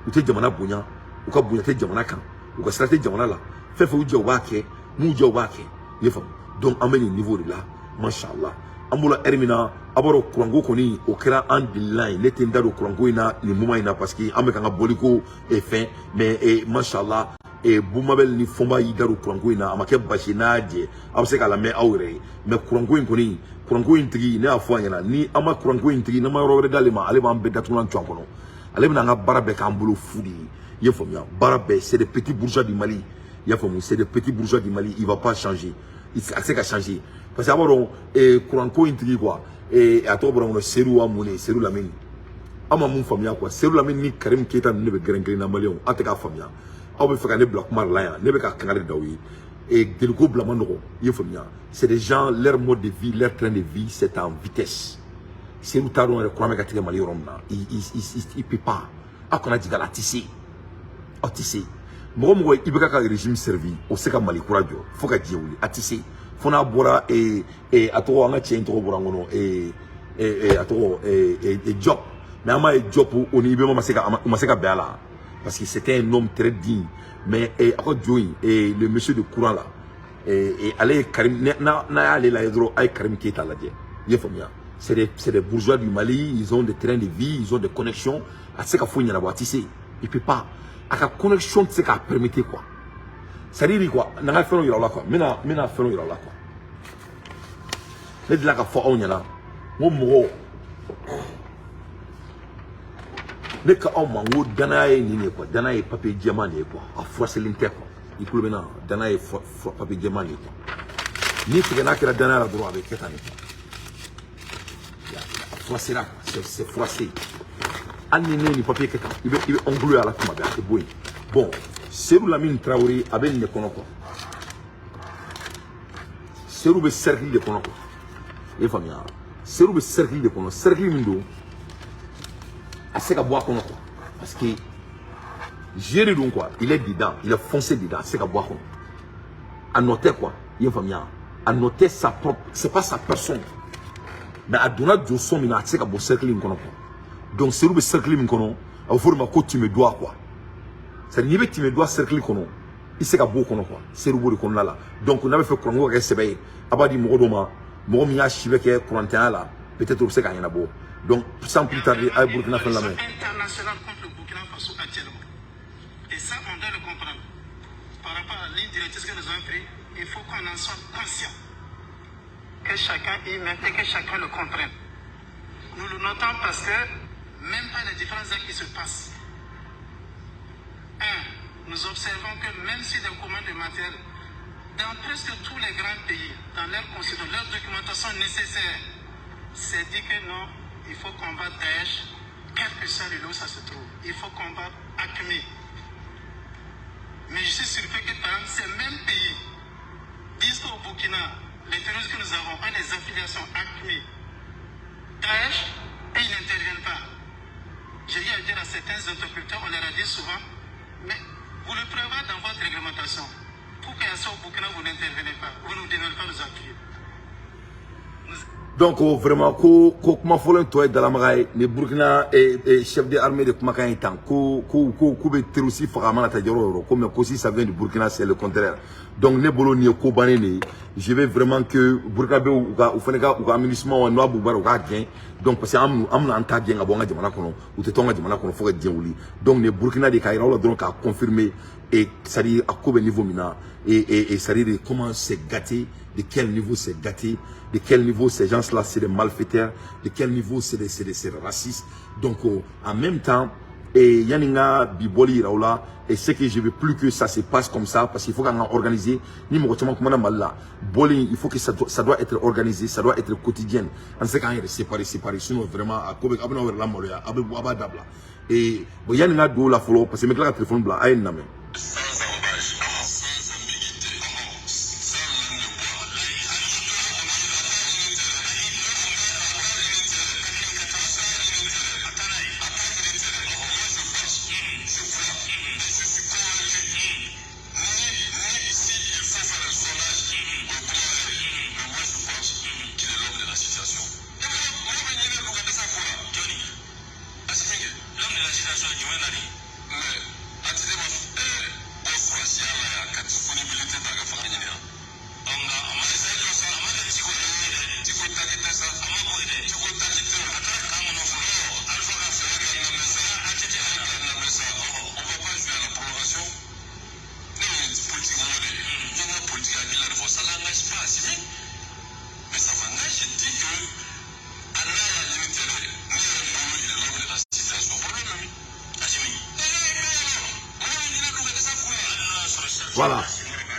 Speaker 1: ou te jamana bonya ou ka bonya te jamana kan ou ka stratégie jamana la fait faut dire wake mu je wake yefam donc ameni niveau de là machallah ambola hermina aboro kurango koni o kera en line ne tenda do kurango ina ni muma ina parce que ameka nga boliko e fin mais machallah et boumabel ni fomba yidaru kurango ina amake bashinaje abse kala me awre mais kurango koni kurango intigi ne afwa nyana ni ama kurango intigi na ma robre dalima ale ba ambeda tunan twankono ale bina nga barabe ka ambolo fudi yefomya barabe c'est des petits bourgeois du Mali yefom c'est des petits bourgeois du Mali il va pas changer il c'est qu'à changer parce que aboro kurango intigi quoi et à toi bon Serou amone Serou Lamine ama mun famia quoi Serou Lamine ni Karim Keita ne be gren na Malion ateka famia aw be feka ne bloc mar la ya ne be ka kangare dawi et delgo blamando ye famia c'est des gens leur mode de vie leur train de vie c'est en vitesse Serou Taron le croit me ka tige Mali romna il peut pas akona diga la tissé o tissé mo ibeka ka régime servi o seka Mali kurajo foka diewuli atissé fona bora ato anga chen to bora ngono ato job mais ama job oni be maseka bela parce que c'était un homme très digne mais ako join le monsieur de courant là allez Karim na aller là hydro ay Karim Keita là dia yefomia c'est des bourgeois du Mali ils ont des trains de vie ils ont des connexions à ce qu'a fourni la boîte ici il peut pas à la connexion c'est qu'a permettre quoi ça dit quoi n'a fait non là quoi mina fait non là quoi les de la ka fo on yana mo ne ka o mango danaye ni ne quoi danaye papier diamant ne quoi a froisser l'inter quoi il peut maintenant danaye papier diamant ne quoi ni que na kira danaye la droit avec ketane ya froisser là c'est froisser ani ni papier ketan il est englué à la kuma ba boy bon Serou Lamine Traoré avec ne kono quoi Serou be cercle de kono quoi et famille Serou be cercle de kono cercle mindo a se ka boire kono quoi parce que gérer donc quoi il est dedans il est foncé dedans c'est ka boire kono à noter quoi et famille à noter sa propre c'est pas sa personne mais à donner du son mina se ka bo cercle kono quoi donc Serou be cercle kono a forma ko tu me dois quoi c'est ni be tu me dois cercle kono il se ka bo kono quoi Serou bo de kono là donc on avait fait kono ko sebe abadi mo doma mo mi ya shibeke quarantaine là peut-être on sait qu'il y en a beau donc sans plus tarder à Burkina Faso
Speaker 4: international contre le Burkina Faso actuellement et ça on doit le comprendre par rapport à la ligne directrice que nous avons pris il faut qu'on en soit conscient que chacun y mette et que chacun le comprenne nous le notons parce que même pas les différents actes qui se passent nous observons que même si des commandes de matériel dans presque tous les grands pays, dans leur constitution, leur documentation nécessaire, c'est dit que non, il faut combattre Daesh, quel que soit le lieu où ça se trouve. Il faut combattre AQMI. Mais je suis surpris que par exemple, ces mêmes pays disent qu'au Burkina, les terroristes que nous avons ont des affiliations AQMI, Daesh, et ils n'interviennent pas. J'ai eu à dire à certains interlocuteurs, on leur a dit souvent, mais vous le prévoyez dans votre réglementation. Pourquoi au Burkina vous n'intervenez pas, vous ne devez pas nous appuyer.
Speaker 1: Donc vraiment comment faut toi dans la maraille les Burkina et chef de l'armée de Kumakan étant be terroristes vraiment la tajoro comme aussi ça vient du Burkina c'est le contraire donc ne bolo ni ko banene je vais vraiment que Burkina be ou feneka ou aménagement no abu baro ga gain donc parce que am na anta bien abonga jamana kono ou te tonga jamana kono faut que dien wuli donc les Burkina de kaira la donc a confirmer et ça dit à quel niveau mina et ça dit comment c'est gâté de quel niveau c'est gâté de quel niveau ces gens-là c'est des malfaiteurs, de quel niveau c'est des racistes. Donc en même temps, et Yaninga Biboli Raoula, et ce que je veux plus que ça se passe comme ça, parce qu'il faut qu'on organise, ni mon Boli, il faut que ça doit être organisé, ça doit être quotidien. En ce cas, il est séparé, sinon vraiment, à Kobe, Abna la Moria, Ababadabla. Et Yaninga Dou la follow, parce que mes téléphone blanc, à une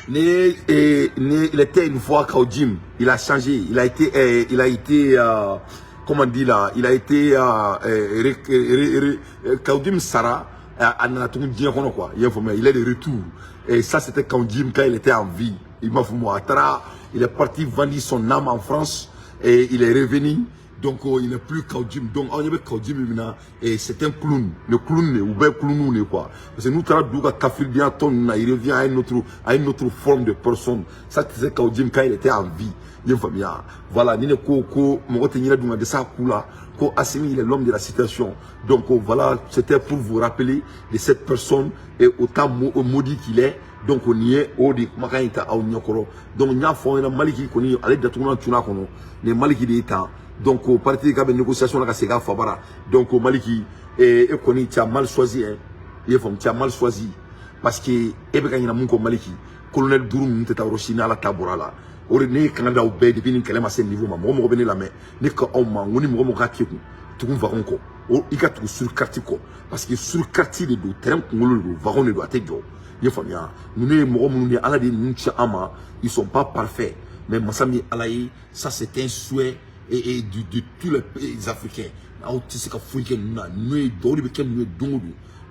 Speaker 1: il était une fois Kaodim, il a changé, il a été comment on dit là, il a été Kaodim Sara quoi. Il est de retour. Et ça c'était Kaodim quand il était en vie. Il m'a fait moi, il est parti vendre son âme en France et il est revenu. Donc il n'est plus Kaodim. Donc on y avait Kaodim maintenant et c'est un clown. Le clown ou bien clown quoi. Parce que nous traduisons Kafir bien il revient à une autre forme de personne. Ça c'était Kaodim quand il était en vie. Voilà, ni ko mogotenira dunga de ça kula ko Assimi il est l'homme de la situation. Donc voilà, c'était pour vous rappeler de cette personne et autant maudit qu'il est. Donc on y est au de makaita au nyokoro. Donc nya fo na maliki koni ale datuna tuna kono ne maliki de ta. Donc au parti de négociation la sega fabara. Donc au maliki et koni tu as mal choisi hein. Tu as mal choisi parce que ebe kanyina munko maliki colonel Durum teta roshina la tabura la. Ore ne Canada au be depuis ni kelema ce niveau ma mo bene la mais ne ko on ma ngoni mo ka kiku tukun va onko o ika tu sur quartier ko parce que sur quartier de do terrain ngolo do va on do atejo ye famia nous ne mo ni ala de nchi ama ils sont pas parfaits mais masami alayi ça c'est un souhait et de tous les Africains au tisi ka fuike na nous do be ken nous dongo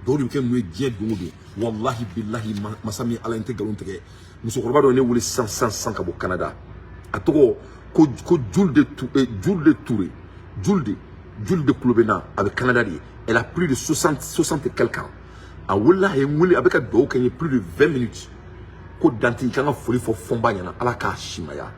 Speaker 1: do be ken nous dien dongo wallahi billahi masami ala integral ontege muso korba do ne wuli 100 ka bo Canada atoko ko Julde Touré Julde Klobena avec Canada elle a plus de 60 et quelques ans a wala e wuli avec do kenye plus de 20 minutes ko Dante kanga foli fo fomba nyana ala ka shimaya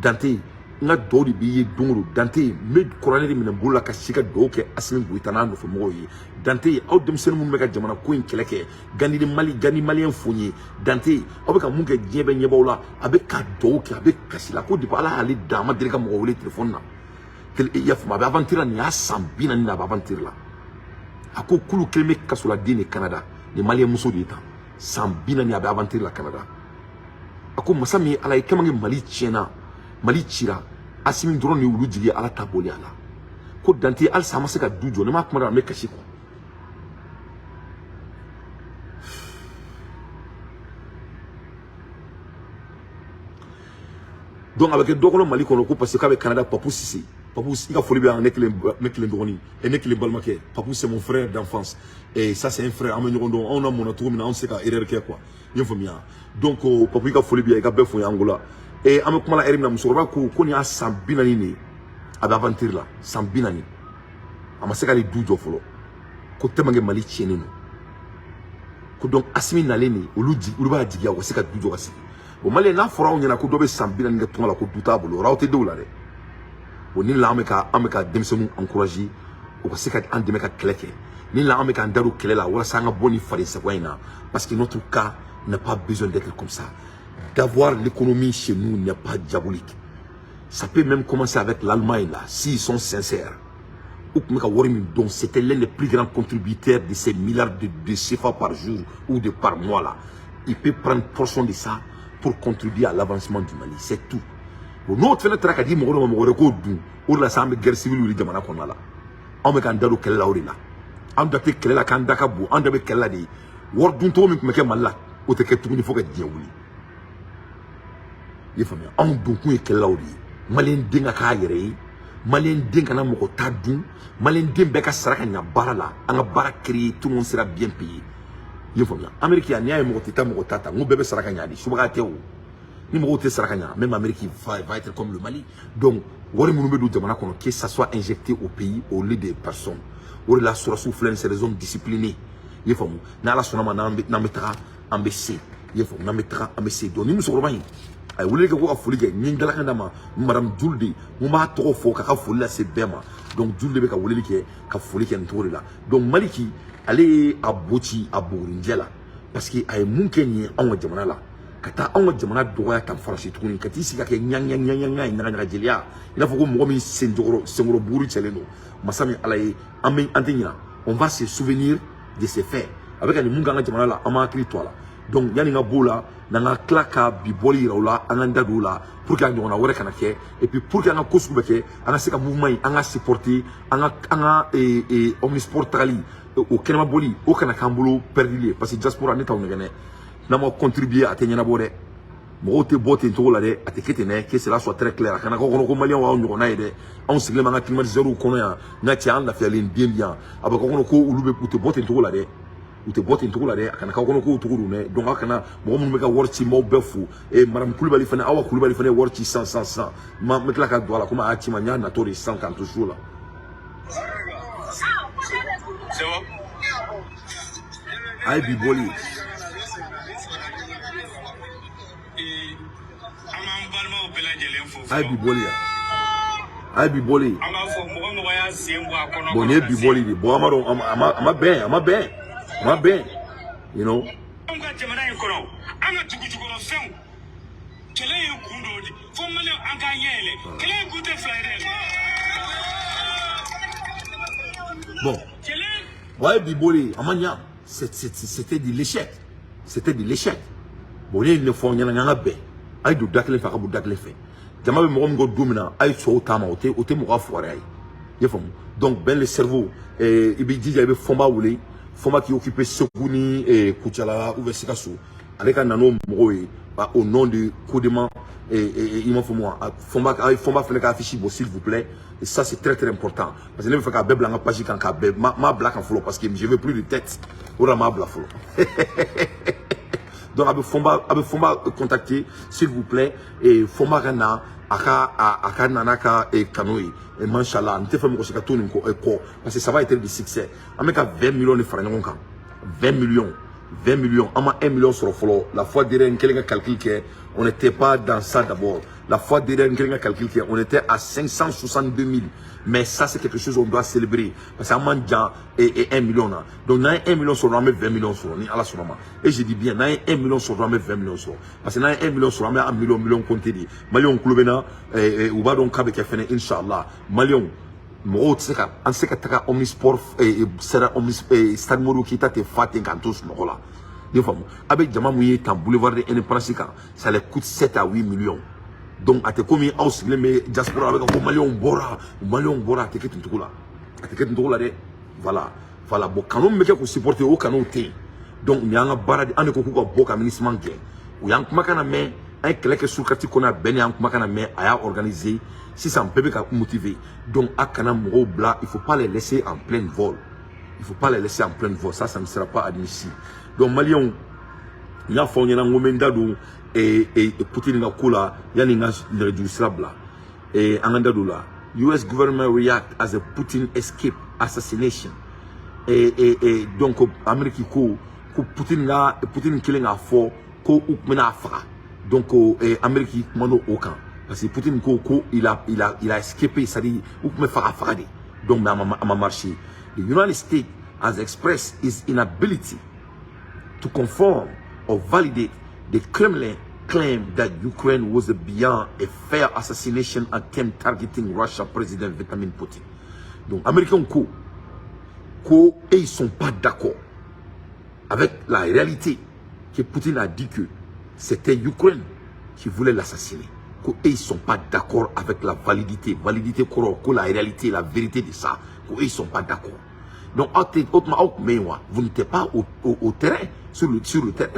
Speaker 1: Dante nga do di bi dongo Dante med coronel min bola ka shika do ke Assimi Goïta no fo moyi Dante aw demsen mun meka jamana ko en keleke gani malien fonye Dante aw be ka mun ke jebe nyebawla abe ka do ke abe kasila ko di ala ali dama direka mo wole telephone na tel ya fuma be aventure ni asambina ni na aventure la ako kulu kelme kasula dine Canada ni malien muso di ta sambina ni abe aventure la Canada ako masami ala ikamange mali chena mali chira Assimi drone ni wulu jigi ala taboli ala ko Dante al sama se ka dujo ne ma kuma da me kashi ko donc avec dokolo mali kono ko parce que avec Canada Papou Cissé Papou il a foli bien nekle droni et nekle balmake Papou c'est mon frère d'enfance et ça c'est un frère on a mon atour on sait ka erreur quoi il faut bien donc Papou il a foli bien il a befo Angola et ame kuma la erimna musorba ko ni asambinani ni aba aventure la sambinani amaseka li dujo folo ko temange mali chienino ko donc Assimi naleni uluba jigia ko seka dujo kasi o mali na fora onyana ko dobe sambinani ga tonga la ko dutabolo rawte doula de o ni la ameka demsenu encourager o ko seka andeme ka kleke ni la ameka ndaru kelela wala sanga boni fari sekwaina parce que notre cas n'a pas besoin d'être comme ça. D'avoir l'économie chez nous n'est pas diabolique. Ça peut même commencer avec l'Allemagne là, s'ils sont sincères. Donc c'était l'un des plus grands contributeurs de ces milliards de CFA par jour ou de par mois là. Il peut prendre portion de ça pour contribuer à l'avancement du Mali, c'est tout. Notre fenêtre a dit on la sambe guerre civile ou les jamana qu'on a là. On me kandalo kelle la orina. On doit te kelle la kandaka bu, on doit kelle la di. Word d'un to me ke malak, o te ke tout il faut que Dieu oui. Il faut bien. On doit que la ori. Malien denga ka yere, malien denga na moko tadun, malien denga ka saraka nya barala, anga bara créer tout le monde sera bien payé. Il faut bien. Américain nya moko tita moko tata, ngo bébé saraka nya di, subaga teo. Ni moko te saraka nya, même Amérique va être comme le Mali. Donc, wori munu bedu jamana kono que ça soit injecté au pays au lieu des personnes. Wori la sura souffler c'est des hommes disciplinés. Il faut na la sonama na mettra ambc. Il faut na mettra ambc. Donc nous sommes ay wuli ko ka foli ke ni dala kan dama madame Julde mo ma to fo ka foli la se bema donc Julde be ka wuli ke ka foli ke ntori la donc maliki ale aboti aborinjela parce que ay munke ni an jamana la kata an jamana do ya tam farasi tukuni kati sika ke nyanya ina jelia ina fo ko mo mi sengoro buru cheleno masami alay amen antinya on va se souvenir de ces faits avec ani munga nga jamana la ama kri tola donc yani nga bola nanga klaka biboli raula ananda doula pour que on a wore kana ke et puis pour que anga kosu beke anga seka mouvement anga supporter anga omnisport tali au kenema boli au kana kambulo perdili parce que diaspora neta on ngene na mo contribuer à tenyana bore mo te bote to la de atekete ne que cela soit très clair kana ko malien wa on na ide on sigle manga climatiseur ko ya na ti an la fi alin bien aba ko ulube te bote to la de ou te bote to la de kana ko to ne donc kana mo mun meka worti mo befu e maram Koulibaly fane awa Koulibaly fane worti 100 ma metla ka dola kuma a ti manya na to de 50 toujours là c'est bon ay bi boli ay bi boli bon ye bi boli di bon amaro ama ben you know bon ouais bi boli amanya c'était de l'échec bon il ne faut nyanga be ay du dakle fa ka bu dakle fe jama be mo ngo domina ay so tama ote mo afore ay yefom donc ben le cerveau ibi dija be foma qui occupait Seguni et Kuchala ou Vesikasu avec un nano mo au nom de Kodema et il m'a fait moi foma fait le affiche s'il vous plaît et ça c'est très important parce que ne fait ka be blanc page quand ka be ma black en follow parce que je veux plus de tête ora ma black follow. Donc, avec Fomba contacter, s'il vous plaît, et Fomba Rana, Aka Nanaka et Kanoui, et Manchala, nous te faisons que tout nous parce que ça va être du succès. Avec 20 millions de francs, 20 millions, 1 million sur le follow. La fois derrière, quelqu'un calcule qu'on n'était pas dans ça d'abord. La fois derrière, quelqu'un calcule qu'on était à 562 000. Mais ça, c'est quelque chose qu'on doit célébrer. Parce que et 1 million. Donc, dans 1 million sur 20 millions sur et je dis bien, dans 1 million sur 20 millions sur. Parce que dans 1 million sur 1 million compté. Malion Kloubena, ou va donc avec FN, Inch'Allah. Malion, Mo tseka, on sait que taka omnisport et sera omnisport stade Modou qui t'a te fatin quand tous nos là. Des fois, avec Jama Mouye, tant boulevard de Indépendance, ça les coûte 7 à 8 millions. Donc, à te commis house, mais diaspora avec un Malion Bora, t'es qu'un tout là. T'es qu'un tout là, voilà. Bon, quand on me dit qu'on supporte au canon T. Donc, il y a un barrage, on est beaucoup à Boka ministre manqué. Ou y a un makana mais, un quelqu'un sur le quartier qu'on a béni, un makana mais, à organiser. Si ça peut être motivé. Donc, à Kanam Bla, il ne faut pas les laisser en plein vol. Il ne faut pas les laisser en plein vol. Ça ne sera pas admissible. Donc, Malion, il y a un moment et Poutine n'a pas il y a un réduisable. Et Angandadou là, US government react as a Putin escape assassination. Et donc, Amérique Poutine killing a fort, ko ukmena fra. Donc, Amérique mano aucun. Parce que Poutine il a escapé, c'est-à-dire ukme fra. Donc, ma marché. The United States has expressed its inability to confirm or validate the Kremlin claim that Ukraine was beyond a fair assassination attempt targeting Russia President Vladimir Putin. Donc, Américains et ils sont pas d'accord avec la réalité que Poutine a dit que c'était Ukraine qui voulait l'assassiner. Et ils sont pas d'accord avec la validité la réalité, la vérité de ça. Et ils sont pas d'accord. Donc, vous n'étiez pas au terrain, sur le terrain.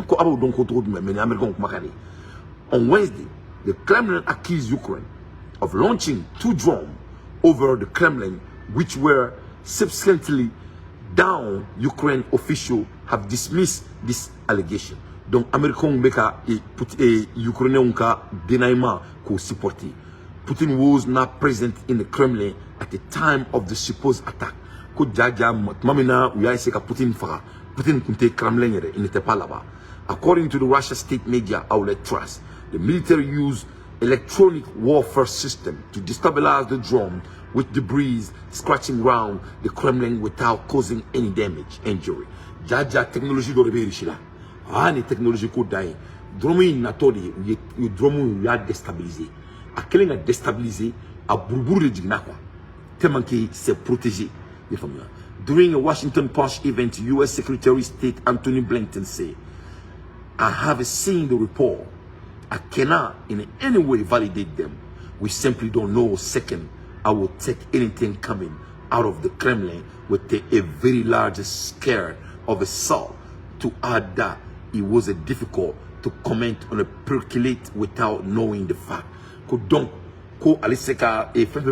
Speaker 1: On Wednesday, the Kremlin accused Ukraine of launching 2 drones over the Kremlin, which were subsequently down. Ukraine officials have dismissed this allegation. Donc, Américains et Ukrainiens ont déniement qu'on supporté. Putin was not present in the Kremlin at the time of the supposed attack. Putin n'était pas là-bas. According to the Russian state media outlet TASS, the military used electronic warfare system to destabilize the drone with debris scratching around the Kremlin without causing any damage, injury. Jaja technology do rebe richila. Ani technology ko dai. Drone na todi, you drone ya déstabiliser. A quelqu'un a déstabiliser, a burbur de jigna quoi. Tellement que c'est protégé. During a Washington Post event, U.S. Secretary of State Anthony Blinken said, I have seen the report. I cannot in any way validate them. We simply don't know. Second, I will take anything coming out of the Kremlin with a very large scare of assault. To add that it was a difficult to comment on a percolate without knowing the fact. Ko donc ko aliseka et fait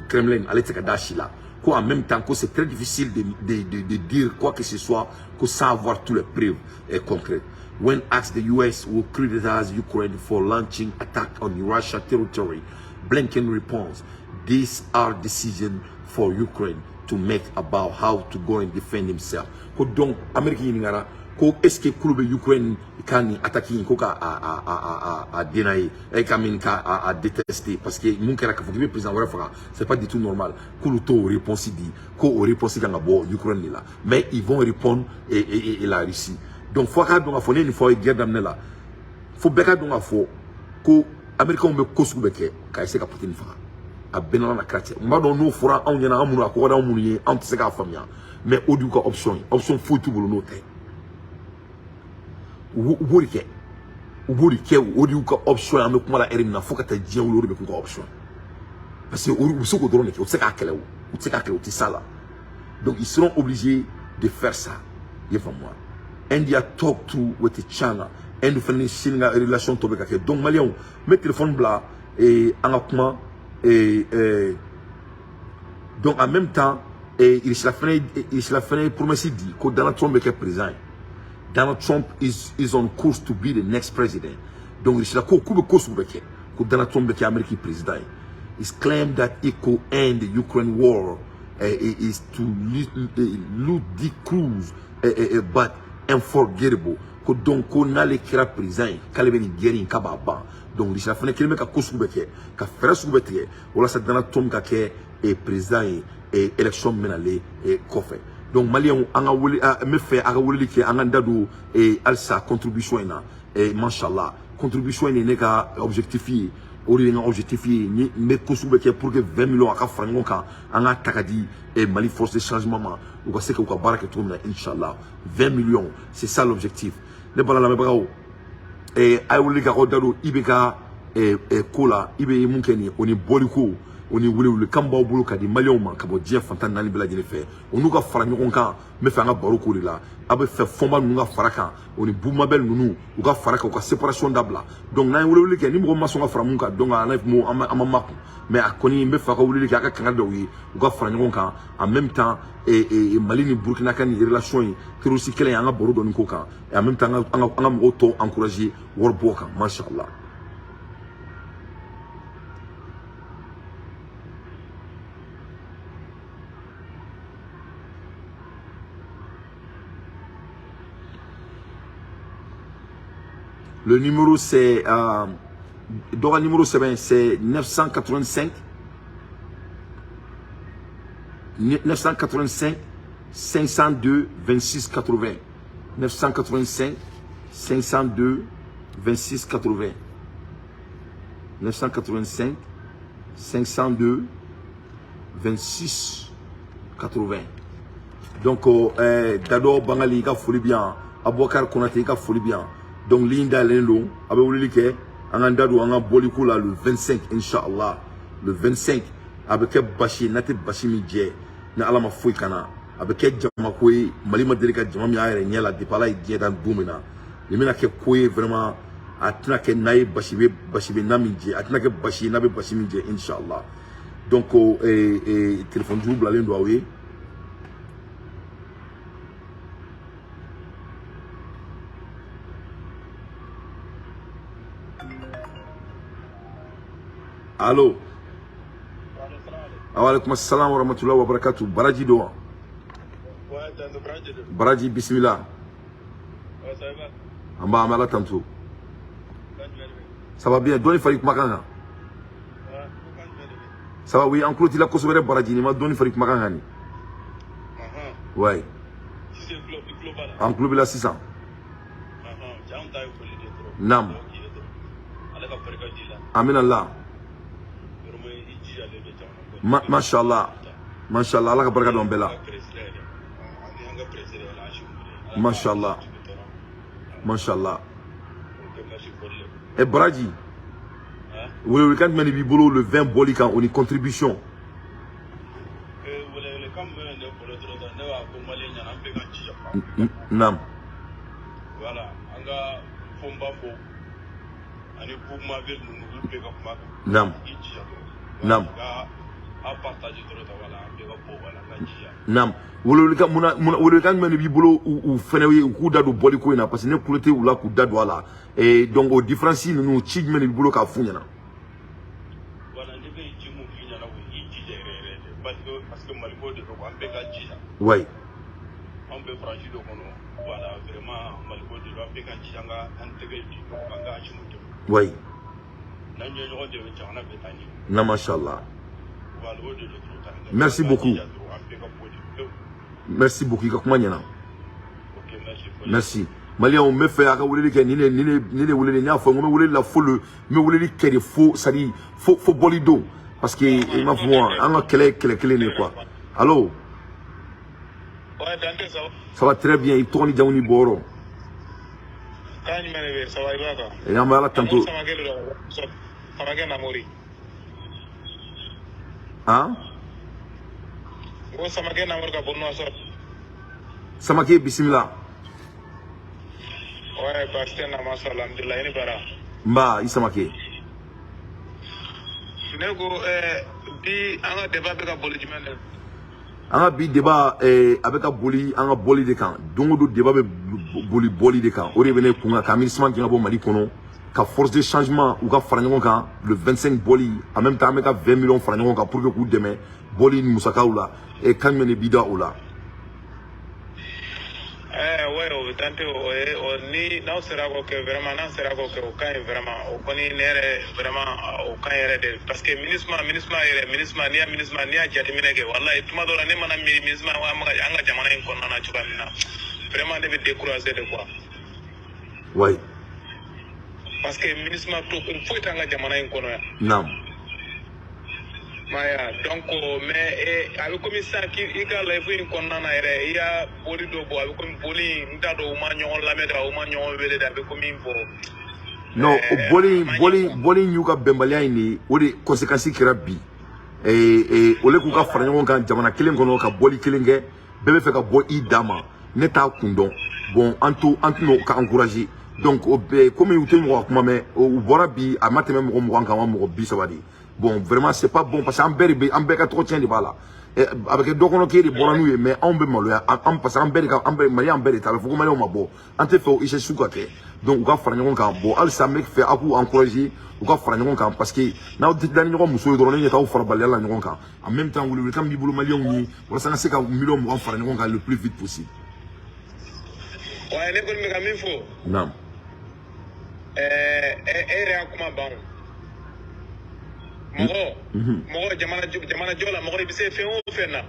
Speaker 1: Kremlin aliseka dashila. Ko en même temps que c'est très difficile de dire quoi que ce soit que sans avoir tous les preuves concrètes. When asked the US will criticize Ukraine for launching attack on Russian territory, Blinken responds, these are decisions for Ukraine to make about how to go and defend himself. Ko donc Américain ngara ko est-ce que club Ukraine kan attaquer ko ka a dénayer et kamin ka a détester parce que mon kera ka faut que le président wara fera c'est pas du tout normal ko le to réponse dit ko réponse ka ngabo Ukraine là mais ils vont répondre et la Russie donc faut ka donc faut une fois guerre d'amener là faut beka donc faut ko Américain be ko su beke ka ese ka Putin fera a benana na kratia mbado no fora on yana amunu akoda amunu ye on tse ka famia mais au du ka option faut tout bolo no te uborike odi ka option ame kuma la erina foka ta dien wolo be ko option parce que o so ko drone ke o se ka kele o ti sala donc ils seront obligés de faire ça moi India talk to with China and finishing la relation to be ka donc malien met téléphone bla et en kuma et donc en même temps et il se la fait promesse dit que Donald Trump est président. Donald Trump is on course to be the next president. Donc, il Donald Trump est American president. He's claimed that he could end the Ukraine war is to ludicrous but unforgettable. Donc, on a les kira président, kalebeni guerre in kababa. Donc, il s'est fait ka kosubeke, ka fera subeke, wala sa Donald Trump ka ke président et élection menale et kofe. Donc malien anga woli me fait aga woli ke anga ndadu et alsa contribution ina et machallah contribution ina ka objectifier ori nga objectifier ni me kosube ke pour que 20 millions aka frango ka anga takadi et Mali force de changement ou ka seka ou ka baraka tourna inchallah 20 millions c'est ça l'objectif ne bala la me brao et ay woli ka rodado ibeka et kola ibe munkeni oni boliko on est le kamba bolo ka di malien man ka bo dia fantan nani bela jene fe onu ka fara nyokon kan me fa nga baroko la abe fe fomba nu nga fara kan oni buma bel nunu u ka fara ka séparation d'abla donc na wule ke ni mo maso nga fara mun ka donc ana mo ama mako mais akoni me fa ka wule ke aka kan da wi u ka fara nyokon kan en même temps et Mali ni Burkina kan relation yi que aussi kele nga boro don ko kan et en même temps nga mo to encourager wor boka machallah. Le numéro c'est le numéro c'est 985 502 26 80 985 502 26 80 985 502 26 80 donc Dado Bangali ka foli bien Abouakar Konate ka foli bien. Donc Linda Lendo, avec Olilike, on a boliko là le 25, Inch'Allah. Le 25, avec Bashi, Nate Bashi Midje, na alama Fouikana, avec Jamakwe, Malima Delika Jamamia, Niala, Depala, Diedan Boumena. Les mena qui est vraiment à Tnake Naï Bashibe Namidje, à Tnake Bashi, Nabe Bashi Midje, Inch'Allah. Donc, téléphone double, la Lendo, oui. Allô. Alaikum assalam wa rahmatullahi wa barakatuh. Baraji doa. Baraji bismillah. Amba amala tanto. Ça va bien. Doni Farik Makanga. Ça va oui. En clos il a consommé Baraji. Ni ma Doni Farik Makanga ni. Ouais. En club il a 600. Nam. Amin Allah. Mashallah, Mashallah, Allah ka baraka don bela. Mashallah, Mashallah. Et Baraji, oui, quand même il boulot le 20 bolikan on y contribution.
Speaker 5: Nam. voilà anga fomba fo ani kuma vel nous be ka kuma
Speaker 1: nam nam
Speaker 5: a partager trop voilà be ka po voilà ngajia
Speaker 1: nam wololika wololika ngene bi bolo ou fenewe ku dadu boli ko ina parce que ne kulete ou la ku dadu ala et donc au différence nous ci ngene bi bolo ka funyana
Speaker 5: voilà ne be ci mu finya na ko ci jere parce que maliko de ko ambe ka jia
Speaker 1: ouais
Speaker 5: on be franchi do kono voilà vraiment maliko de do ambe ka jia nga antege di ko nga ci mu to
Speaker 1: ouais
Speaker 5: nanyo nyo de be chana be tani
Speaker 1: na machallah
Speaker 5: voilà o de trop
Speaker 1: merci beaucoup merci beaucoup ka kuma nyana
Speaker 5: OK
Speaker 1: merci Malien on me fait aka wuleli ke ni ne wuleli nya fo ngome wuleli la fo me wuleli ke de fo sadi fo bolido parce que il m'a voix anga kele ne quoi allô
Speaker 4: ouais Dante
Speaker 1: ça va très bien il tourne jauni boro
Speaker 4: kani mene ver ça va ibaka
Speaker 1: et on va là tantôt
Speaker 4: samake na mori
Speaker 1: hein
Speaker 4: wo samake na mori ka bonno so
Speaker 1: samake bismillah
Speaker 4: ouais parce que na masha alhamdulillah ni bara
Speaker 1: mba isamake
Speaker 4: nego bi anga débat be ka boli jumene
Speaker 1: anga bi débat avec a boli anga boli de kan dongo do débat be boli de kan o de bene kunga ka ministre qui ngabo mali kono ka force de changement ou ka farango kan le 25 boli en même temps avec 20 millions farango kan pour que ku demain boli musaka oula et kan mene bida oula
Speaker 4: ouais o Dante o ni na sera ko que vraiment na sera ko que o kan vraiment o koni nere vraiment o kan yere de parce que ministre ni a jati mineke wallahi tuma do la ne mana ministre anga jamana en konna na chuka mina vraiment ne be décourager de quoi
Speaker 1: ouais
Speaker 4: parce que ministre to il faut tanga jamana en kono ya
Speaker 1: nam
Speaker 4: maya donc mais avec comme ça qui égal la fin konna na ere ya boli do bo avec comme boli nda do ma nyon la meda o ma nyon wele da avec comme info
Speaker 1: non boli nyuka bembalia ini o de conséquences qui rabbi et ole ku ka farango kan jamana kelen kono ka boli kelenge bebe fe ka bo I dama neta kundon bon antu no ka encourager donc comme you tell moi kuma mais o bora bi amate même mo kan mo bi sabadi bon vraiment c'est pas bon parce que amber ka trop tient de bala avec dokono ki de bonanu mais on be maloya am parce amber mari amber ta faut mali o mabo ante fait il se soukate donc ka farango kan bo al samek fait aku encourager ou ka farango kan parce que na dit dan ñoko muso do ne ta fara balya la ñoko kan en même temps wuli kam bi bulu malion ni wala sa se ka million mo farango kan le plus vite possible
Speaker 4: ouais ne ko mi ka mi fo
Speaker 1: non
Speaker 4: ere akuma ban mogo jamana jola mogo bi se fe o fe na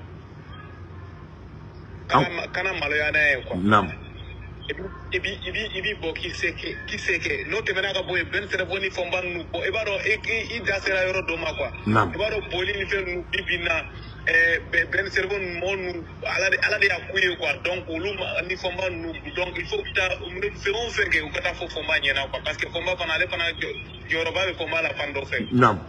Speaker 4: kana maloya na e quoi
Speaker 1: nam
Speaker 4: ibi bo ki seke no te mena ka boy ben sere boni fomban nu bo e baro e da sera yoro do ma quoi
Speaker 1: nam
Speaker 4: e baro boli ni fe nu bibina ben sere bon monu ala de akuye quoi donc uluma ni fomban nu donc il faut que ta fe on fe ke ukata fo fomba nyena quoi parce que fomba pana le pana yoro ba be fomba la pando fe
Speaker 1: nam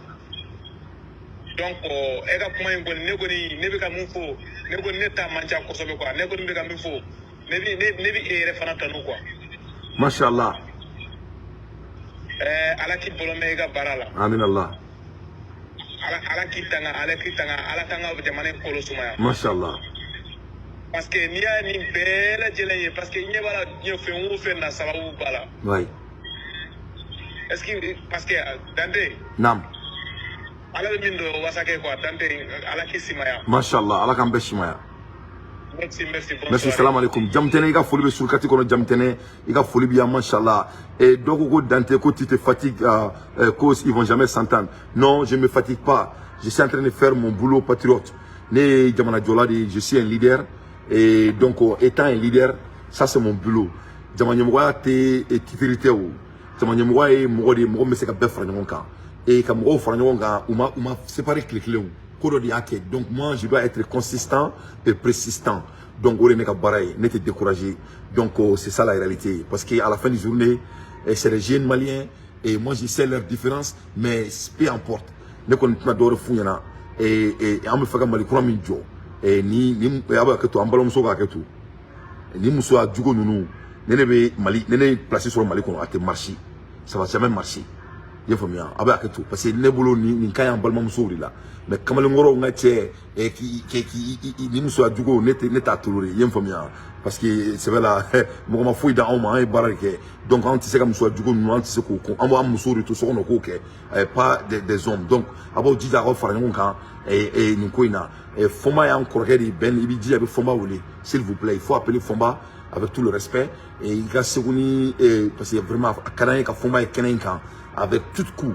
Speaker 4: donc e ka kuma ngoni ne goni ne be ka mun fo ne goni ne ta manja ko sobe quoi ne goni be ka mun fo ne bi ere fana tanu quoi
Speaker 1: machallah
Speaker 4: ala ki bolo me ga barala
Speaker 1: amin allah
Speaker 4: ala ki tanga ala tanga jamane ko lo sumaya
Speaker 1: machallah
Speaker 4: parce que ni ya ni bela jele parce que ni bala ni fe on fe na sababu bala
Speaker 1: ouais
Speaker 4: est-ce que parce que Dante
Speaker 1: nam
Speaker 4: ala min do wasake quoi Dante ala ki simaya
Speaker 1: machallah ala kan be shimaya
Speaker 4: merci
Speaker 1: salam alaikum jamtene iga foli be surkati kono jamtene iga foli bi machallah et donc ko Dante ko tu te fatigues cause ils vont jamais s'entendre non je me fatigue pas je suis en train de faire mon boulot patriote né jamana joladi je suis un leader et donc étant un leader ça c'est mon boulot jamana moya te titrité ou jamana moya mo de mo me se ka be fra nyonka et comme mo fra nyonka uma séparer clé donc moi je dois être consistant et persistant donc on n'est pas baraye n'était découragé donc c'est ça la réalité parce qu'à la fin de la journée c'est les jeunes maliens et moi je sais leur différence mais peu importe ne connais pas d'or fouillana et on me fait comme les courants minjo et ni aba que tu embalons so ka que tu ni muso a jugo nunu nene be Mali nene placé sur Mali qu'on a été marché ça va jamais marcher il faut bien abe aketo parce que ne bolo ni kan balma musori la mais kamale ngoro ngache e ki ni muso adugo neta tolori il faut bien parce que c'est vrai là mo ma fouille dans ma barake donc on tisse comme muso adugo nous on tisse ko on musori to so no ko ke pas des hommes donc abo dida ko fara ngon et ni ko ina et Fomba ya encore di ben ibi di avec Fomba wole s'il vous plaît il faut appeler Fomba avec tout le respect et il a seguni parce que vraiment Canadien ka Fomba et Canadien avec tout coup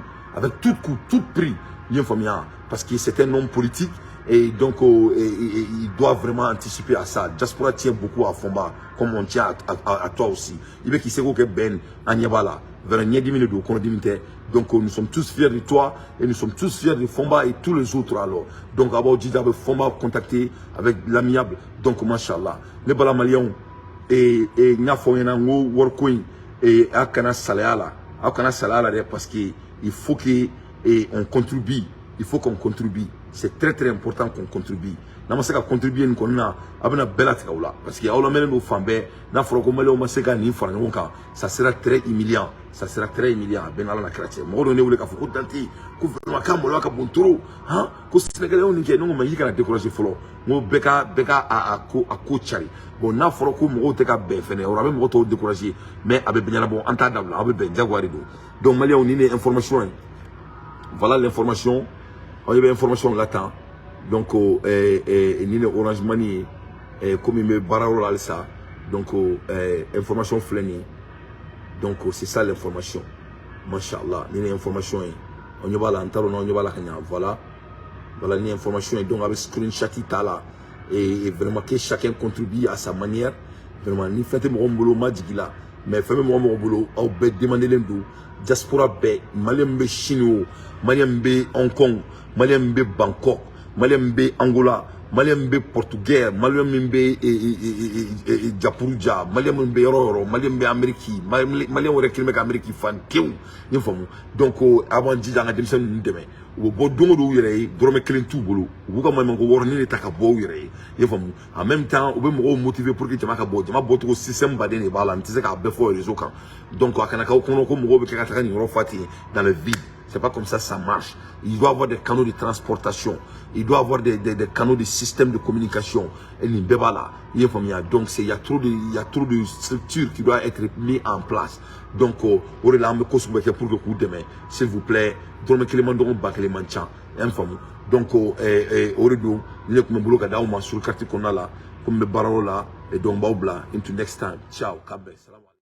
Speaker 1: tout prix bien famille parce que c'est un homme politique et donc il doit vraiment anticiper à ça. Diaspora tient beaucoup à Fomba comme on tient à toi aussi. Il veut qu'il sait que Ben Anyabala vers un minutes de condimité. Donc nous sommes tous fiers de toi et nous sommes tous fiers de Fomba et tous les autres alors. Donc d'abord dit avec Fomba contacter avec l'amiable donc machallah. Les bala malions et Nafoyena ngo workoin et akana salayala. Akana salayala parce que il faut que on contribue. Il faut qu'on contribue. C'est très important qu'on contribue. N'a pas se contribuer nous qu'on a abena bella tkaoula parce que aula mele no fambe na froko mele o maseka ni fara ngonka ça sera très humiliant ben ala na kratie mo do ne wule ka fuku danti ku vraiment kamolo ka bonturo hein ko sénégalais on ngi no ma yika na décourager folo mo beka a ko chari bon na froko mo te ka be fene o rabe mo to décourager mais abe benyala bon anta dabla abe be jagwari do donc malien on ni information voilà l'information on y avait information là-dedans. Donc, ni le Orange Money, comme il me barre ça. Donc, information flânée. Donc, c'est ça l'information. Masha'Allah, ni l'information. On y va là, on y va là, voilà. Voilà, ni l'information. Donc, avec screenshot, là. Et vraiment, que chacun contribue à sa manière. Vraiment, ni faites mon boulot, là. Mais faites mon boulot, au bête, demandez-le-nous. Diaspora B, Malien B Chino, Malien B Hong Kong, Malien B Bangkok, Malien B Angola, Malien B Portugais, Malien B Japuruja, Malien B Roro, Malien B Amérique, Malien B Amérique fan kéou, ni famu. Donc avant de dans la démission demain, ou bon dongo yere, dorme kelen tout bolo, ou comme même ko worni le takabo yere, ni famu. En même temps, ou be motivé pour que jama ka bo, jama bo to système badé ne bala, ntise ka be fo réseau kan. Donc akanaka kono ko mo be ka taka ni ro fati dans le vide. C'est pas comme ça marche. Il doit avoir des canaux de transportation. Il doit avoir des canaux de système de communication. Et les bébala, donc il y a trop de structures qui doivent être mises en place. Donc, pour que vous demain, s'il vous plaît, donc, sur le quartier qu'on a là, comme le baron là, et donc, into next time. Ciao, Kabé.